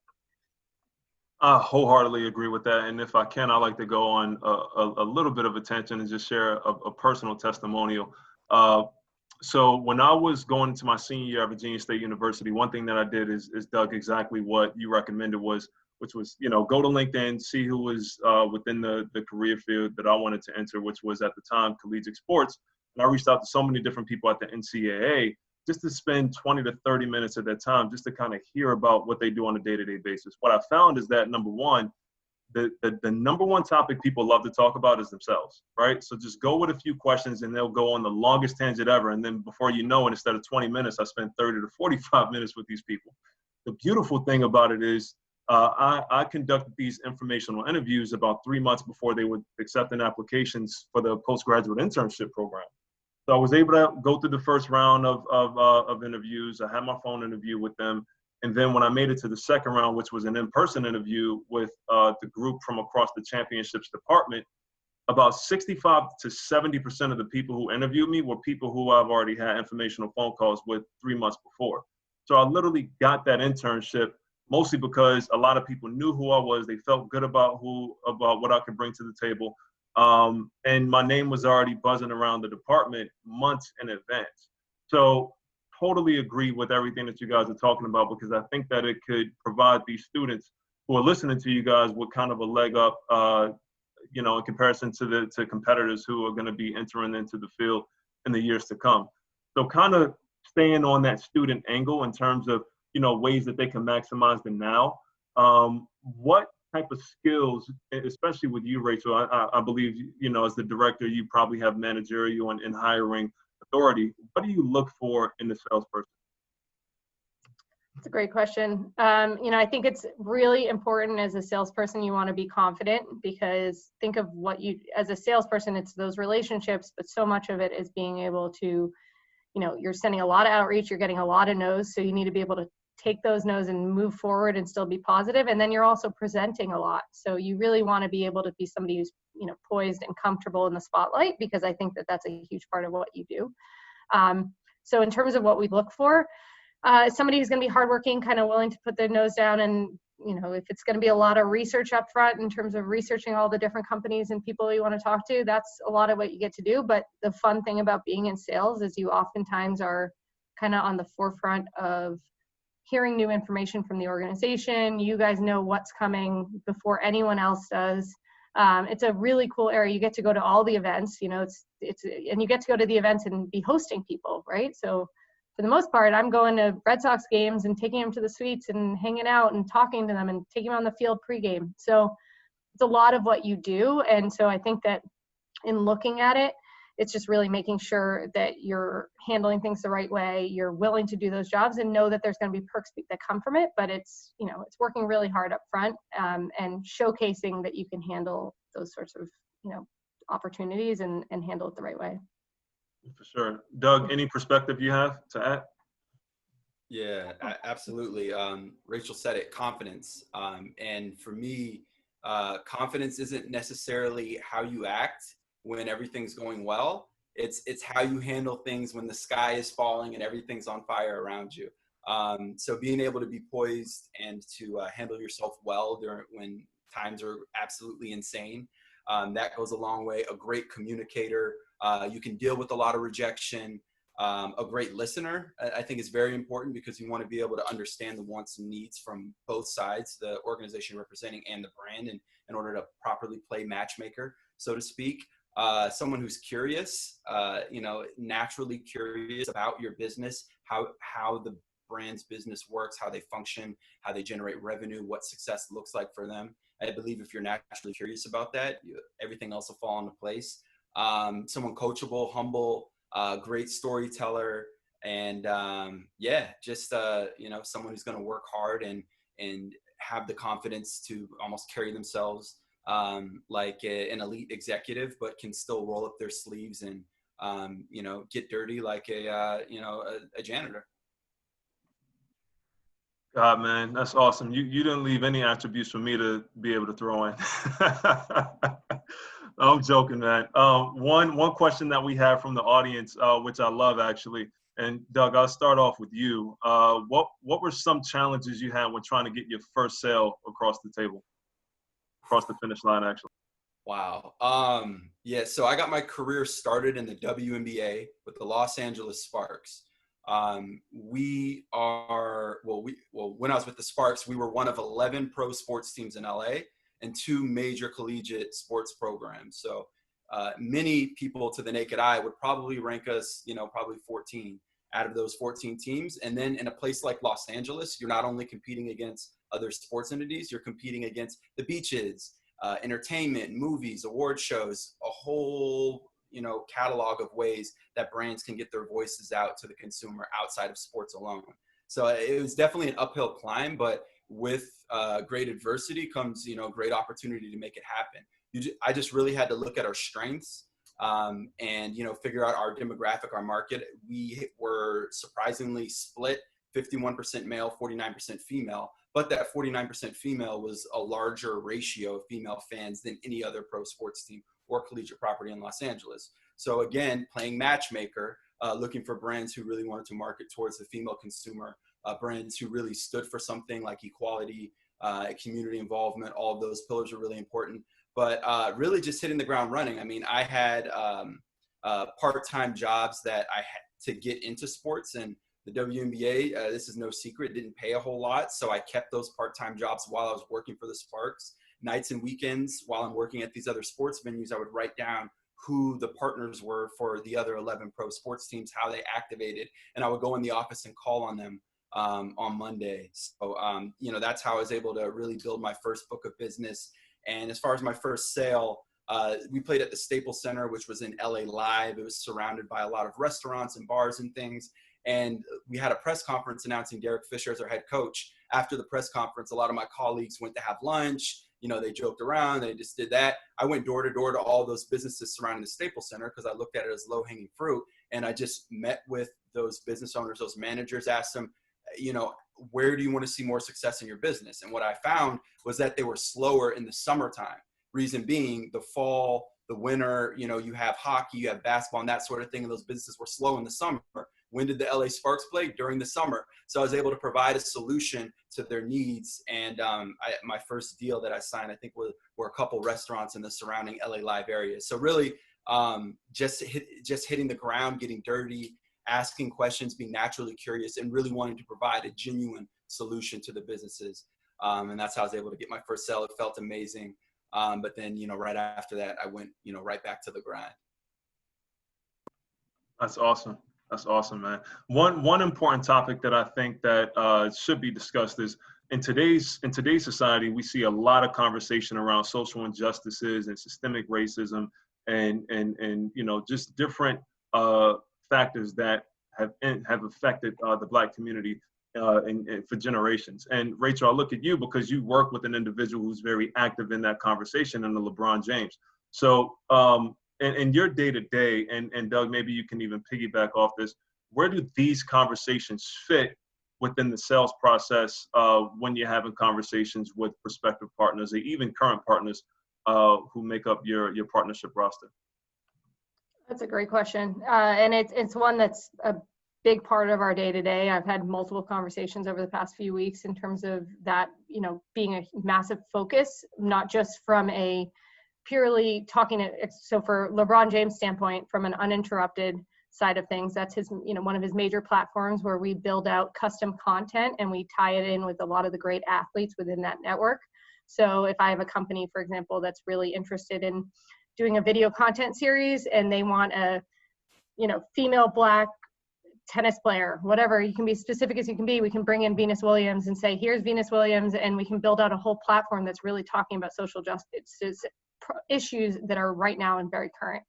I wholeheartedly agree with that. And if I can, I like to go on a little bit of a tangent and just share a personal testimonial. So when I was going into my senior year at Virginia State University, one thing that I did is Doug, exactly what you recommended which was, you know, go to LinkedIn, see who was within the career field that I wanted to enter, which was at the time collegiate sports. And I reached out to so many different people at the NCAA just to spend 20 to 30 minutes of that time just to kind of hear about what they do on a day-to-day basis. What I found is that, number one, the number one topic people love to talk about is themselves, right? So just go with a few questions and they'll go on the longest tangent ever. And then before you know it, instead of 20 minutes, I spent 30 to 45 minutes with these people. The beautiful thing about it is I conducted these informational interviews about 3 months before they would accept an applications for the postgraduate internship program. So I was able to go through the first round of interviews. I had my phone interview with them. And then when I made it to the second round, which was an in-person interview with the group from across the championships department, about 65 to 70% of the people who interviewed me were people who I've already had informational phone calls with 3 months before. So I literally got that internship mostly because a lot of people knew who I was. They felt good about what I could bring to the table. And my name was already buzzing around the department months in advance. So totally agree with everything that you guys are talking about, because I think that it could provide these students who are listening to you guys with kind of a leg up, you know, in comparison to competitors who are going to be entering into the field in the years to come. So kind of staying on that student angle in terms of, you know, ways that they can maximize the now. What type of skills, especially with you, Rachel, I believe, you know, as the director, you probably have managerial and hiring authority. What do you look for in the salesperson? That's a great question. You know, I think it's really important as a salesperson, you want to be confident, because think of what you, as a salesperson, it's those relationships, but so much of it is being able to, you know, you're sending a lot of outreach, you're getting a lot of no's, so you need to be able to take those no's and move forward and still be positive. And then you're also presenting a lot. So you really want to be able to be somebody who's, you know, poised and comfortable in the spotlight, because I think that that's a huge part of what you do. So in terms of what we look for, somebody who's going to be hardworking, kind of willing to put their nose down, and, you know, if it's going to be a lot of research up front in terms of researching all the different companies and people you want to talk to, that's a lot of what you get to do. But the fun thing about being in sales is you oftentimes are kind of on the forefront of hearing new information from the organization. You guys know what's coming before anyone else does. It's a really cool area. You get to go to all the events, you know, and you get to go to the events and be hosting people, right? So for the most part, I'm going to Red Sox games and taking them to the suites and hanging out and talking to them and taking them on the field pregame. So it's a lot of what you do. And so I think that in looking at it, it's just really making sure that you're handling things the right way. You're willing to do those jobs and know that there's going to be perks that come from it. But it's, you know, it's working really hard up front and showcasing that you can handle those sorts of, you know, opportunities and handle it the right way. For sure. Doug, any perspective you have to add? Yeah, absolutely. Rachel said it, confidence. And for me, confidence isn't necessarily how you act when everything's going well. It's how you handle things when the sky is falling and everything's on fire around you. So being able to be poised and to handle yourself well when times are absolutely insane, that goes a long way. A great communicator. You can deal with a lot of rejection. A great listener, I think, is very important because you want to be able to understand the wants and needs from both sides, the organization you're representing and the brand, and in order to properly play matchmaker, so to speak. Someone who's curious, naturally curious about your business, how the brand's business works, how they function, how they generate revenue, what success looks like for them. I believe if you're naturally curious about that, everything else will fall into place. Someone coachable, humble, great storyteller, and someone who's going to work hard and have the confidence to almost carry themselves like an elite executive, but can still roll up their sleeves and get dirty like a janitor. God, man, that's awesome. You didn't leave any attributes for me to be able to throw in. I'm joking, man. One question that we have from the audience, which I love actually, and Doug, I'll start off with you. What were some challenges you had when trying to get your first sale across the finish line, actually? Wow. So I got my career started in the WNBA with the Los Angeles Sparks. When I was with the Sparks, we were one of 11 pro sports teams in LA and 2 major collegiate sports programs. So many people to the naked eye would probably rank us, probably 14 out of those 14 teams. And then in a place like Los Angeles, you're not only competing against other sports entities, you're competing against the beaches, entertainment, movies, award shows, a whole catalog of ways that brands can get their voices out to the consumer outside of sports alone. So it was definitely an uphill climb, but with great adversity comes, great opportunity to make it happen. I just really had to look at our strengths and, figure out our demographic, our market. We were surprisingly split 51% male, 49% female, but that 49% female was a larger ratio of female fans than any other pro sports team or collegiate property in Los Angeles. So again, playing matchmaker, looking for brands who really wanted to market towards the female consumer, brands who really stood for something like equality, community involvement. All of those pillars are really important, but really just hitting the ground running. I mean, I had part-time jobs that I had to get into sports, and the WNBA, this is no secret, didn't pay a whole lot. So I kept those part-time jobs while I was working for the Sparks. Nights and weekends, while I'm working at these other sports venues, I would write down who the partners were for the other 11 pro sports teams, how they activated, and I would go in the office and call on them on Monday. So, that's how I was able to really build my first book of business. And as far as my first sale, we played at the Staples Center, which was in LA Live. It was surrounded by a lot of restaurants and bars and things. And we had a press conference announcing Derek Fisher as our head coach. After the press conference, a lot of my colleagues went to have lunch. They joked around, they just did that. I went door to door to all those businesses surrounding the Staples Center because I looked at it as low-hanging fruit. And I just met with those business owners, those managers, asked them, where do you want to see more success in your business? And what I found was that they were slower in the summertime. Reason being, the fall, the winter, you have hockey, you have basketball and that sort of thing. And those businesses were slow in the summer. When did the LA Sparks play? During the summer. So I was able to provide a solution to their needs. And my first deal that I signed, I think, were a couple restaurants in the surrounding LA Live areas. So really just hitting the ground, getting dirty, asking questions, being naturally curious, and really wanting to provide a genuine solution to the businesses. And that's how I was able to get my first sale. It felt amazing. But then, right after that, I went, right back to the grind. That's awesome. That's awesome, man. One important topic that I think that should be discussed is in today's society, we see a lot of conversation around social injustices and systemic racism and just different factors that have affected the Black community and for generations. And Rachel, I look at you because you work with an individual who's very active in that conversation, in the LeBron James. So in your day-to-day, and Doug, maybe you can even piggyback off this, where do these conversations fit within the sales process when you're having conversations with prospective partners or even current partners who make up your partnership roster? That's a great question. And it's one that's a big part of our day-to-day. I've had multiple conversations over the past few weeks in terms of that, being a massive focus, not just from a purely talking, so for LeBron James' standpoint, from an uninterrupted side of things. That's his, one of his major platforms where we build out custom content and we tie it in with a lot of the great athletes within that network. So if I have a company, for example, that's really interested in doing a video content series and they want a, female Black tennis player, whatever, you can be specific as you can be, we can bring in Venus Williams and say, here's Venus Williams, and we can build out a whole platform that's really talking about social justice issues that are right now and very current.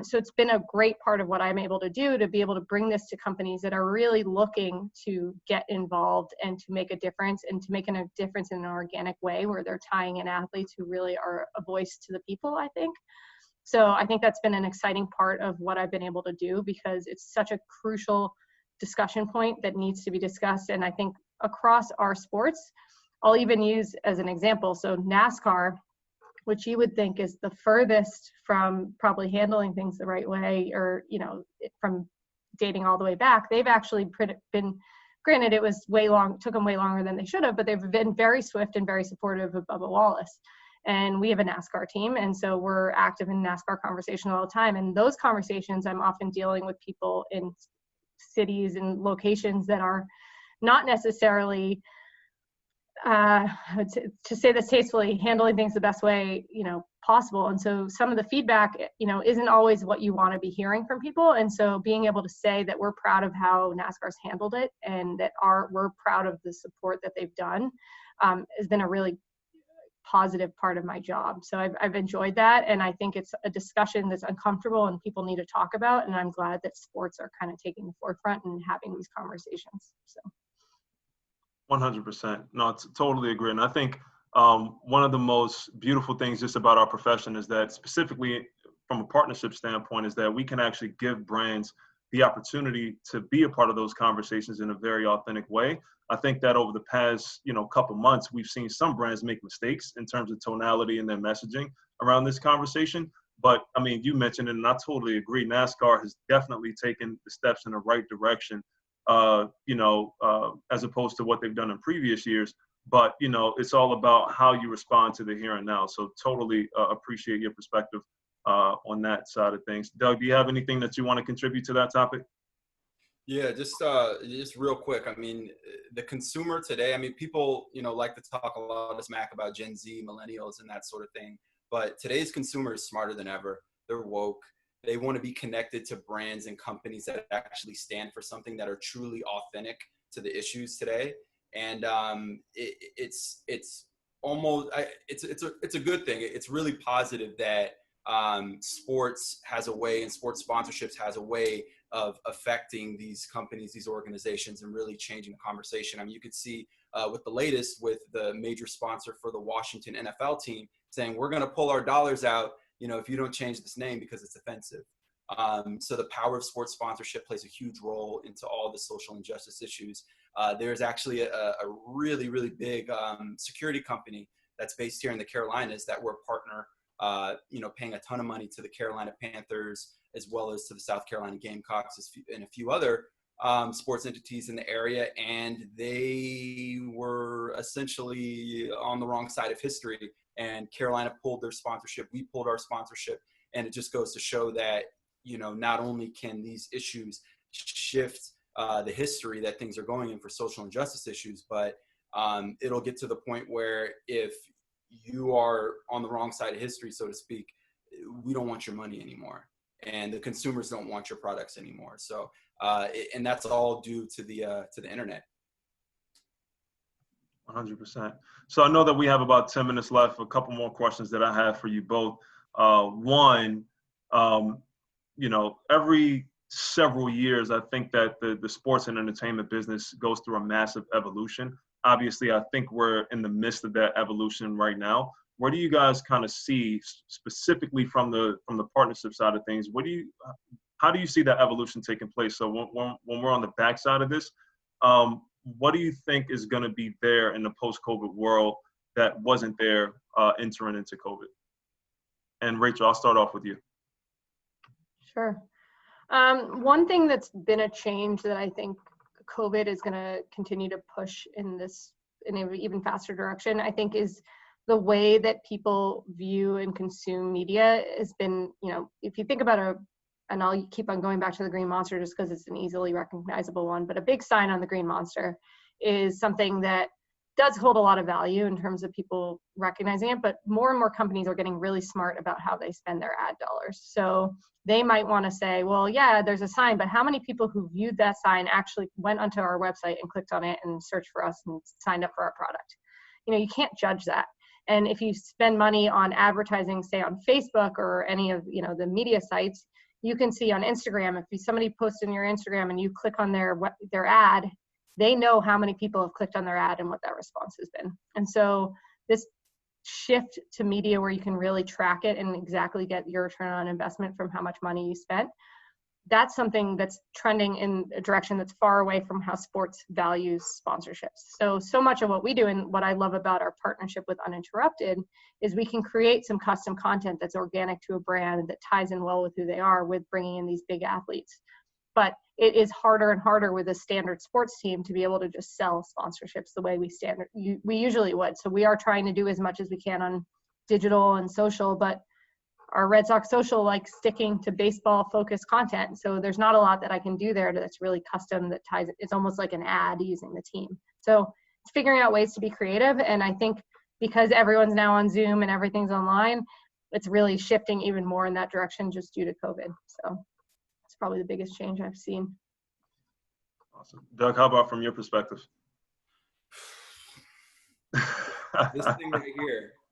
So it's been a great part of what I'm able to do, to be able to bring this to companies that are really looking to get involved and to make a difference, and to make a difference in an organic way where they're tying in athletes who really are a voice to the people, I think. So I think that's been an exciting part of what I've been able to do, because it's such a crucial discussion point that needs to be discussed. And I think across our sports, I'll even use as an example, so NASCAR, which you would think is the furthest from probably handling things the right way, or, from dating all the way back, they've actually been, granted it was took them way longer than they should have, but they've been very swift and very supportive of Bubba Wallace. And we have a NASCAR team, and so we're active in NASCAR conversation all the time. And those conversations, I'm often dealing with people in cities and locations that are not necessarily, to say this tastefully, handling things the best way, possible. And so some of the feedback, isn't always what you want to be hearing from people. And so being able to say that we're proud of how NASCAR's handled it, and that we're proud of the support that they've done, has been a really positive part of my job. So I've enjoyed that. And I think it's a discussion that's uncomfortable and people need to talk about. And I'm glad that sports are kind of taking the forefront and having these conversations. So 100%. No, totally agree. And I think one of the most beautiful things just about our profession is that, specifically from a partnership standpoint, is that we can actually give brands the opportunity to be a part of those conversations in a very authentic way. I think that over the past, couple months, we've seen some brands make mistakes in terms of tonality and their messaging around this conversation. But I mean, you mentioned it, and I totally agree. NASCAR has definitely taken the steps in the right direction, as opposed to what they've done in previous years. But, it's all about how you respond to the here and now. So totally appreciate your perspective on that side of things. Doug, do you have anything that you want to contribute to that topic? Yeah, just real quick. I mean, the consumer today, I mean, people, like to talk a lot of smack about Gen Z, millennials, and that sort of thing. But today's consumer is smarter than ever. They're woke. They want to be connected to brands and companies that actually stand for something, that are truly authentic to the issues today. And it's almost, it's a good thing. It's really positive that sports has a way, and sports sponsorships has a way of affecting these companies, these organizations, and really changing the conversation. I mean, you could see with the latest, with the major sponsor for the Washington NFL team saying, we're going to pull our dollars out, if you don't change this name because it's offensive. So the power of sports sponsorship plays a huge role into all the social injustice issues. There's actually a really, really big security company that's based here in the Carolinas that we're a partner, paying a ton of money to the Carolina Panthers, as well as to the South Carolina Gamecocks and a few other sports entities in the area. And they were essentially on the wrong side of history. And Carolina pulled their sponsorship. We pulled our sponsorship. And it just goes to show that, not only can these issues shift the history that things are going in for social injustice issues, but it'll get to the point where if you are on the wrong side of history, so to speak, we don't want your money anymore, and the consumers don't want your products anymore. So, and that's all due to the internet. 100%. So I know that we have about 10 minutes left. A couple more questions that I have for you both. One, every several years, I think that the sports and entertainment business goes through a massive evolution. Obviously, I think we're in the midst of that evolution right now. Where do you guys kind of see, specifically from the partnership side of things, how do you see that evolution taking place? So when we're on the backside of this, what do you think is going to be there in the post-COVID world that wasn't there entering into COVID? And Rachel, I'll start off with you. Sure. One thing that's been a change that I think COVID is going to continue to push in an even faster direction, I think, is the way that people view and consume media has been, if you think about and I'll keep on going back to the green monster just because it's an easily recognizable one, but a big sign on the green monster is something that does hold a lot of value in terms of people recognizing it, but more and more companies are getting really smart about how they spend their ad dollars. So they might want to say, well, yeah, there's a sign, but how many people who viewed that sign actually went onto our website and clicked on it and searched for us and signed up for our product? You can't judge that. And if you spend money on advertising, say on Facebook or any of, the media sites, you can see on Instagram, if somebody posts in your Instagram and you click on their ad, they know how many people have clicked on their ad and what that response has been. And so this shift to media where you can really track it and exactly get your return on investment from how much money you spent, that's something that's trending in a direction that's far away from how sports values sponsorships. So much of what we do and what I love about our partnership with Uninterrupted is we can create some custom content that's organic to a brand that ties in well with who they are with bringing in these big athletes. But it is harder and harder with a standard sports team to be able to just sell sponsorships the way we usually would. So we are trying to do as much as we can on digital and social, but our Red Sox social likes sticking to baseball focused content. So there's not a lot that I can do there that's really custom that ties it. It's almost like an ad using the team. So it's figuring out ways to be creative. And I think because everyone's now on Zoom and everything's online, it's really shifting even more in that direction just due to COVID. So it's probably the biggest change I've seen. Awesome. Doug, how about from your perspective?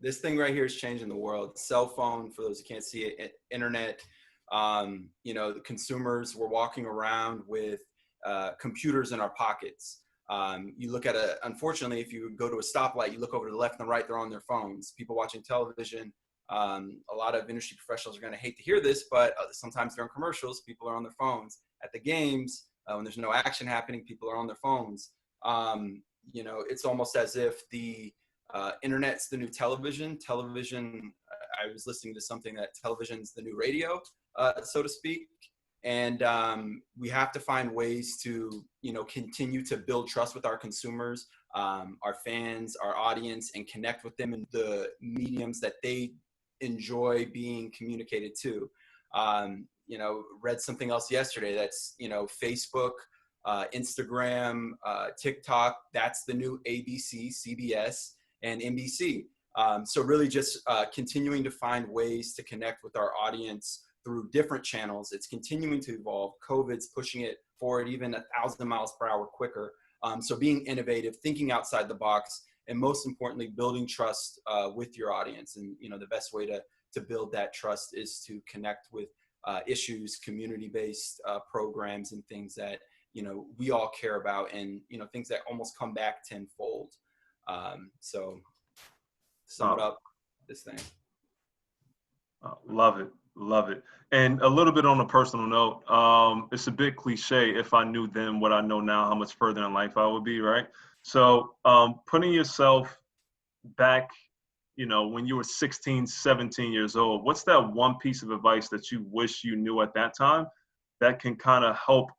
This thing right here is changing the world. Cell phone, for those who can't see it, internet. The consumers were walking around with computers in our pockets. You look at unfortunately, if you go to a stoplight, you look over to the left and the right, they're on their phones. People watching television. A lot of industry professionals are going to hate to hear this, but sometimes during commercials, people are on their phones. At the games, when there's no action happening, people are on their phones. It's almost as if the internet's the new television. I was listening to something that television's the new radio, so to speak. And we have to find ways to, continue to build trust with our consumers, our fans, our audience, and connect with them in the mediums that they enjoy being communicated to. Read something else yesterday that's, Facebook, Instagram, TikTok, that's the new ABC, CBS, and NBC. So really just continuing to find ways to connect with our audience through different channels. It's continuing to evolve. COVID's pushing it forward even 1,000 miles per hour quicker. So being innovative, thinking outside the box, and most importantly, building trust with your audience. And, the best way to build that trust is to connect with issues, community-based programs and things that, we all care about, and, things that almost come back tenfold. So sum it up, this thing. Love it. And a little bit on a personal note, it's a bit cliche, if I knew then what I know now, how much further in life I would be, right? So putting yourself back, when you were 16, 17 years old, what's that one piece of advice that you wish you knew at that time that can kind of help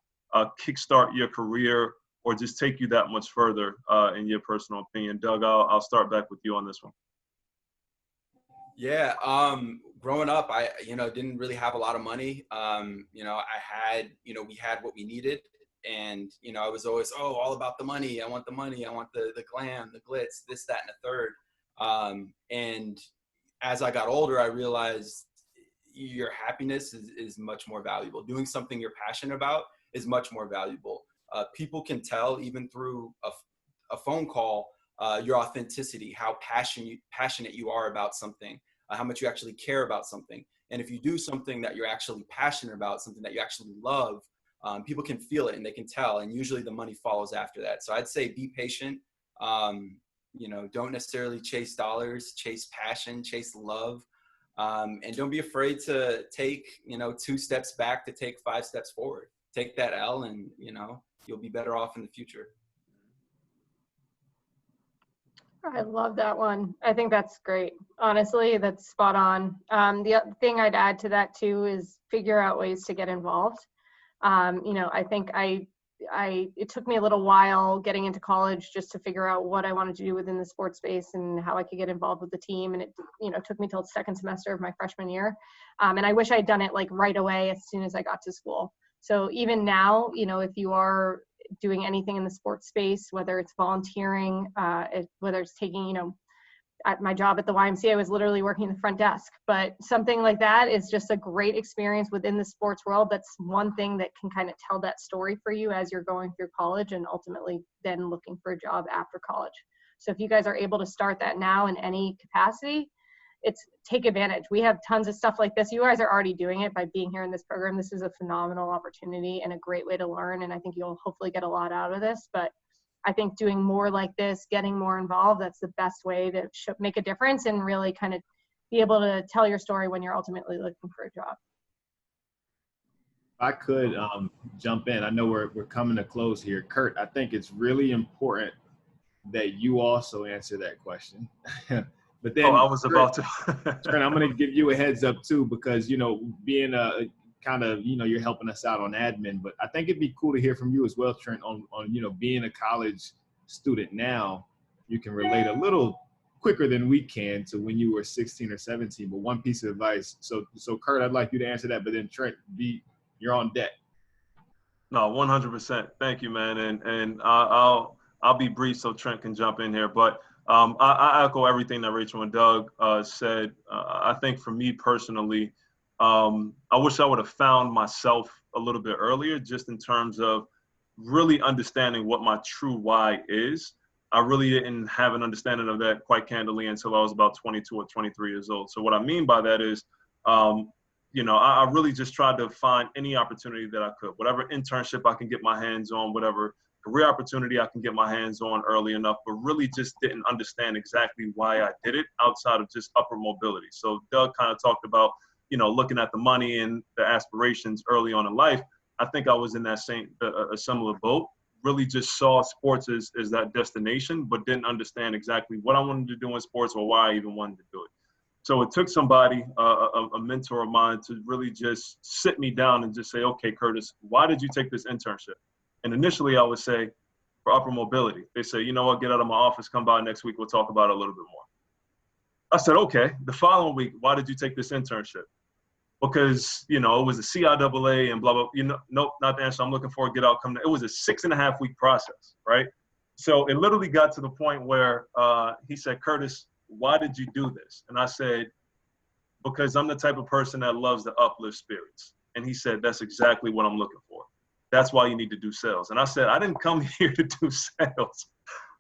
kickstart your career or just take you that much further in your personal opinion? Doug, I'll start back with you on this one. Yeah, growing up, I didn't really have a lot of money. We had what we needed, and I was always all about the money. I want the money. I want the glam, the glitz, this, that, and the third. And as I got older, I realized your happiness is much more valuable. Doing something you're passionate about is much more valuable. People can tell even through a phone call your authenticity, how passionate you are about something, how much you actually care about something. And if you do something that you're actually passionate about, something that you actually love, people can feel it and they can tell. And usually the money follows after that. So I'd say be patient. Don't necessarily chase dollars, chase passion, chase love. And don't be afraid to take, 2 steps back to take 5 steps forward. Take that L and, you'll be better off in the future. I love that one. I think that's great. Honestly, that's spot on. The other thing I'd add to that too is figure out ways to get involved. I think it took me a little while getting into college just to figure out what I wanted to do within the sports space and how I could get involved with the team. And it, took me till the second semester of my freshman year. And I wish I'd done it like right away as soon as I got to school. So even now, if you are doing anything in the sports space, whether it's volunteering, whether it's taking, at my job at the YMCA, I was literally working the front desk, but something like that is just a great experience within the sports world. That's one thing that can kind of tell that story for you as you're going through college and ultimately then looking for a job after college. So if you guys are able to start that now in any capacity, take advantage. We have tons of stuff like this. You guys are already doing it by being here in this program. This is a phenomenal opportunity and a great way to learn. And I think you'll hopefully get a lot out of this, but I think doing more like this, getting more involved, that's the best way to make a difference and really kind of be able to tell your story when you're ultimately looking for a job. I could jump in. I know we're coming to close here. Kurt, I think it's really important that you also answer that question. But then I was about to. Trent, I'm going to give you a heads up too, because, being a kind of, you're helping us out on admin, but I think it'd be cool to hear from you as well, Trent, on being a college student now. You can relate a little quicker than we can to when you were 16 or 17, but one piece of advice. So Kurt, I'd like you to answer that, but then Trent, you're on deck. No, 100%. Thank you, man. And I'll be brief so Trent can jump in here, but I echo everything that Rachel and Doug said. I think for me personally, I wish I would have found myself a little bit earlier, just in terms of really understanding what my true why is. I really didn't have an understanding of that, quite candidly, until I was about 22 or 23 years old. So what I mean by that is, I really just tried to find any opportunity that I could, whatever internship I can get my hands on, whatever career opportunity I can get my hands on early enough, but really just didn't understand exactly why I did it outside of just upward mobility. So Doug kind of talked about, looking at the money and the aspirations early on in life. I think I was in that a similar boat. Really just saw sports as that destination, but didn't understand exactly what I wanted to do in sports or why I even wanted to do it. So it took somebody, a mentor of mine, to really just sit me down and just say, okay, Curtis, why did you take this internship? And initially I would say for upper mobility. They say, you know what, get out of my office, come by next week, we'll talk about it a little bit more. I said, okay. The following week, why did you take this internship? Because, it was a CIAA and blah, blah, nope, not the answer I'm looking for, get out, come. It was a 6.5 week process, right? So it literally got to the point where he said, Curtis, why did you do this? And I said, because I'm the type of person that loves to uplift spirits. And he said, that's exactly what I'm looking for. That's why you need to do sales. And I said, I didn't come here to do sales.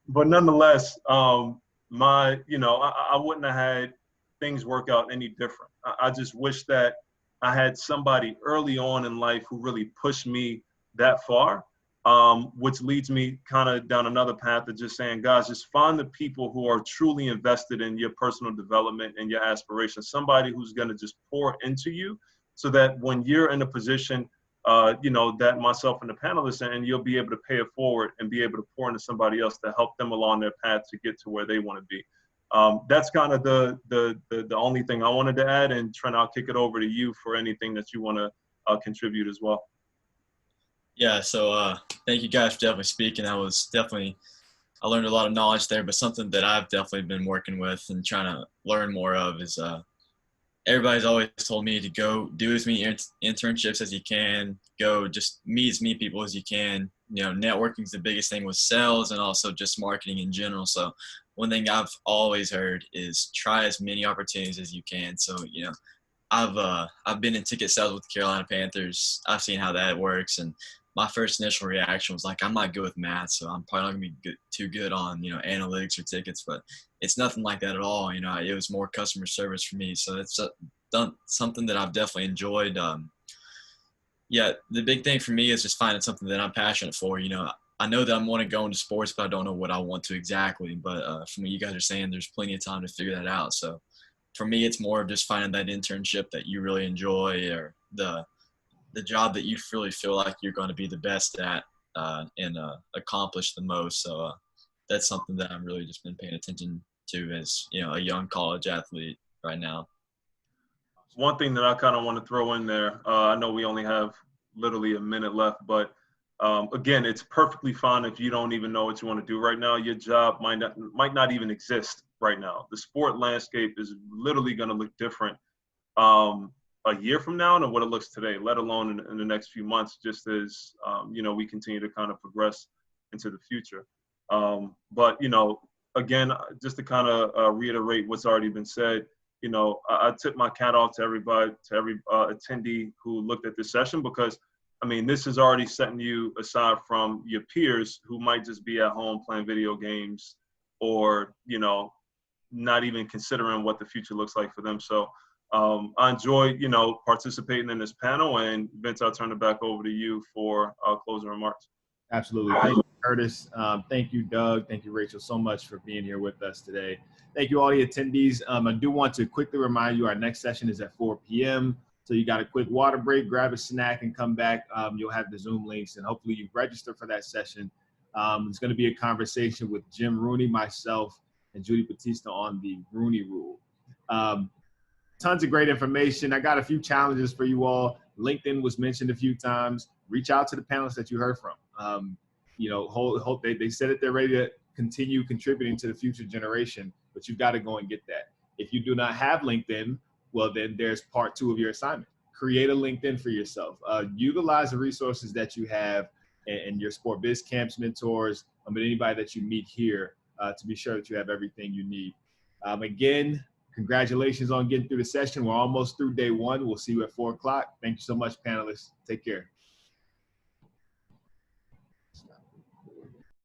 But nonetheless, I wouldn't have had things work out any different. I just wish that I had somebody early on in life who really pushed me that far, which leads me kind of down another path of just saying, guys, just find the people who are truly invested in your personal development and your aspirations, somebody who's going to just pour into you so that when you're in a position, that myself and the panelists, and you'll be able to pay it forward and be able to pour into somebody else to help them along their path to get to where they want to be. That's kind of the only thing I wanted to add. And Trent, I'll kick it over to you for anything that you want to contribute as well. Yeah, so thank you guys for definitely speaking. I learned a lot of knowledge there, but something that I've definitely been working with and trying to learn more of is everybody's always told me to go do as many internships as you can, go just meet as many people as you can. Networking is the biggest thing with sales and also just marketing in general. So one thing I've always heard is try as many opportunities as you can. So, I've been in ticket sales with the Carolina Panthers. I've seen how that works. And my first initial reaction was like, I'm not good with math, so I'm probably not going to be too good on, analytics or tickets. But it's nothing like that at all. It was more customer service for me. So it's something that I've definitely enjoyed. The big thing for me is just finding something that I'm passionate for. I know that I want to go into sports, but I don't know what I want to exactly. But from what you guys are saying, there's plenty of time to figure that out. So for me, it's more of just finding that internship that you really enjoy, or the job that you really feel like you're going to be the best at and accomplish the most. So that's something that I've really just been paying attention to as, a young college athlete right now. One thing that I kind of want to throw in there, I know we only have literally a minute left, but Again, it's perfectly fine if you don't even know what you want to do right now. Your job might not even exist right now. The sport landscape is literally going to look different a year from now than what it looks today, let alone in the next few months, just as, we continue to kind of progress into the future. But, again, just to kind of reiterate what's already been said, I tip my hat off to everybody, to every attendee who looked at this session, because I mean, this is already setting you aside from your peers who might just be at home playing video games or, not even considering what the future looks like for them. So I enjoy, participating in this panel. And Vince, I'll turn it back over to you for closing remarks. Absolutely. Thank you, Curtis. Thank you, Doug. Thank you, Rachel, so much for being here with us today. Thank you, all the attendees. I do want to quickly remind you our next session is at 4 p.m. So you got a quick water break, grab a snack, and come back. You'll have the Zoom links, and hopefully you register for that session. It's going to be a conversation with Jim Rooney, myself, and Judy Batista on the Rooney Rule. Tons of great information. I got a few challenges for you all. LinkedIn was mentioned a few times. Reach out to the panelists that you heard from. Hope they said that they're ready to continue contributing to the future generation, but you've got to go and get that. If you do not have LinkedIn, well, then there's part 2 of your assignment. Create a LinkedIn for yourself. Utilize the resources that you have and your Sports Biz Camps mentors, but anybody that you meet here to be sure that you have everything you need. Again, congratulations on getting through the session. We're almost through day 1. We'll see you at 4 o'clock. Thank you so much, panelists. Take care.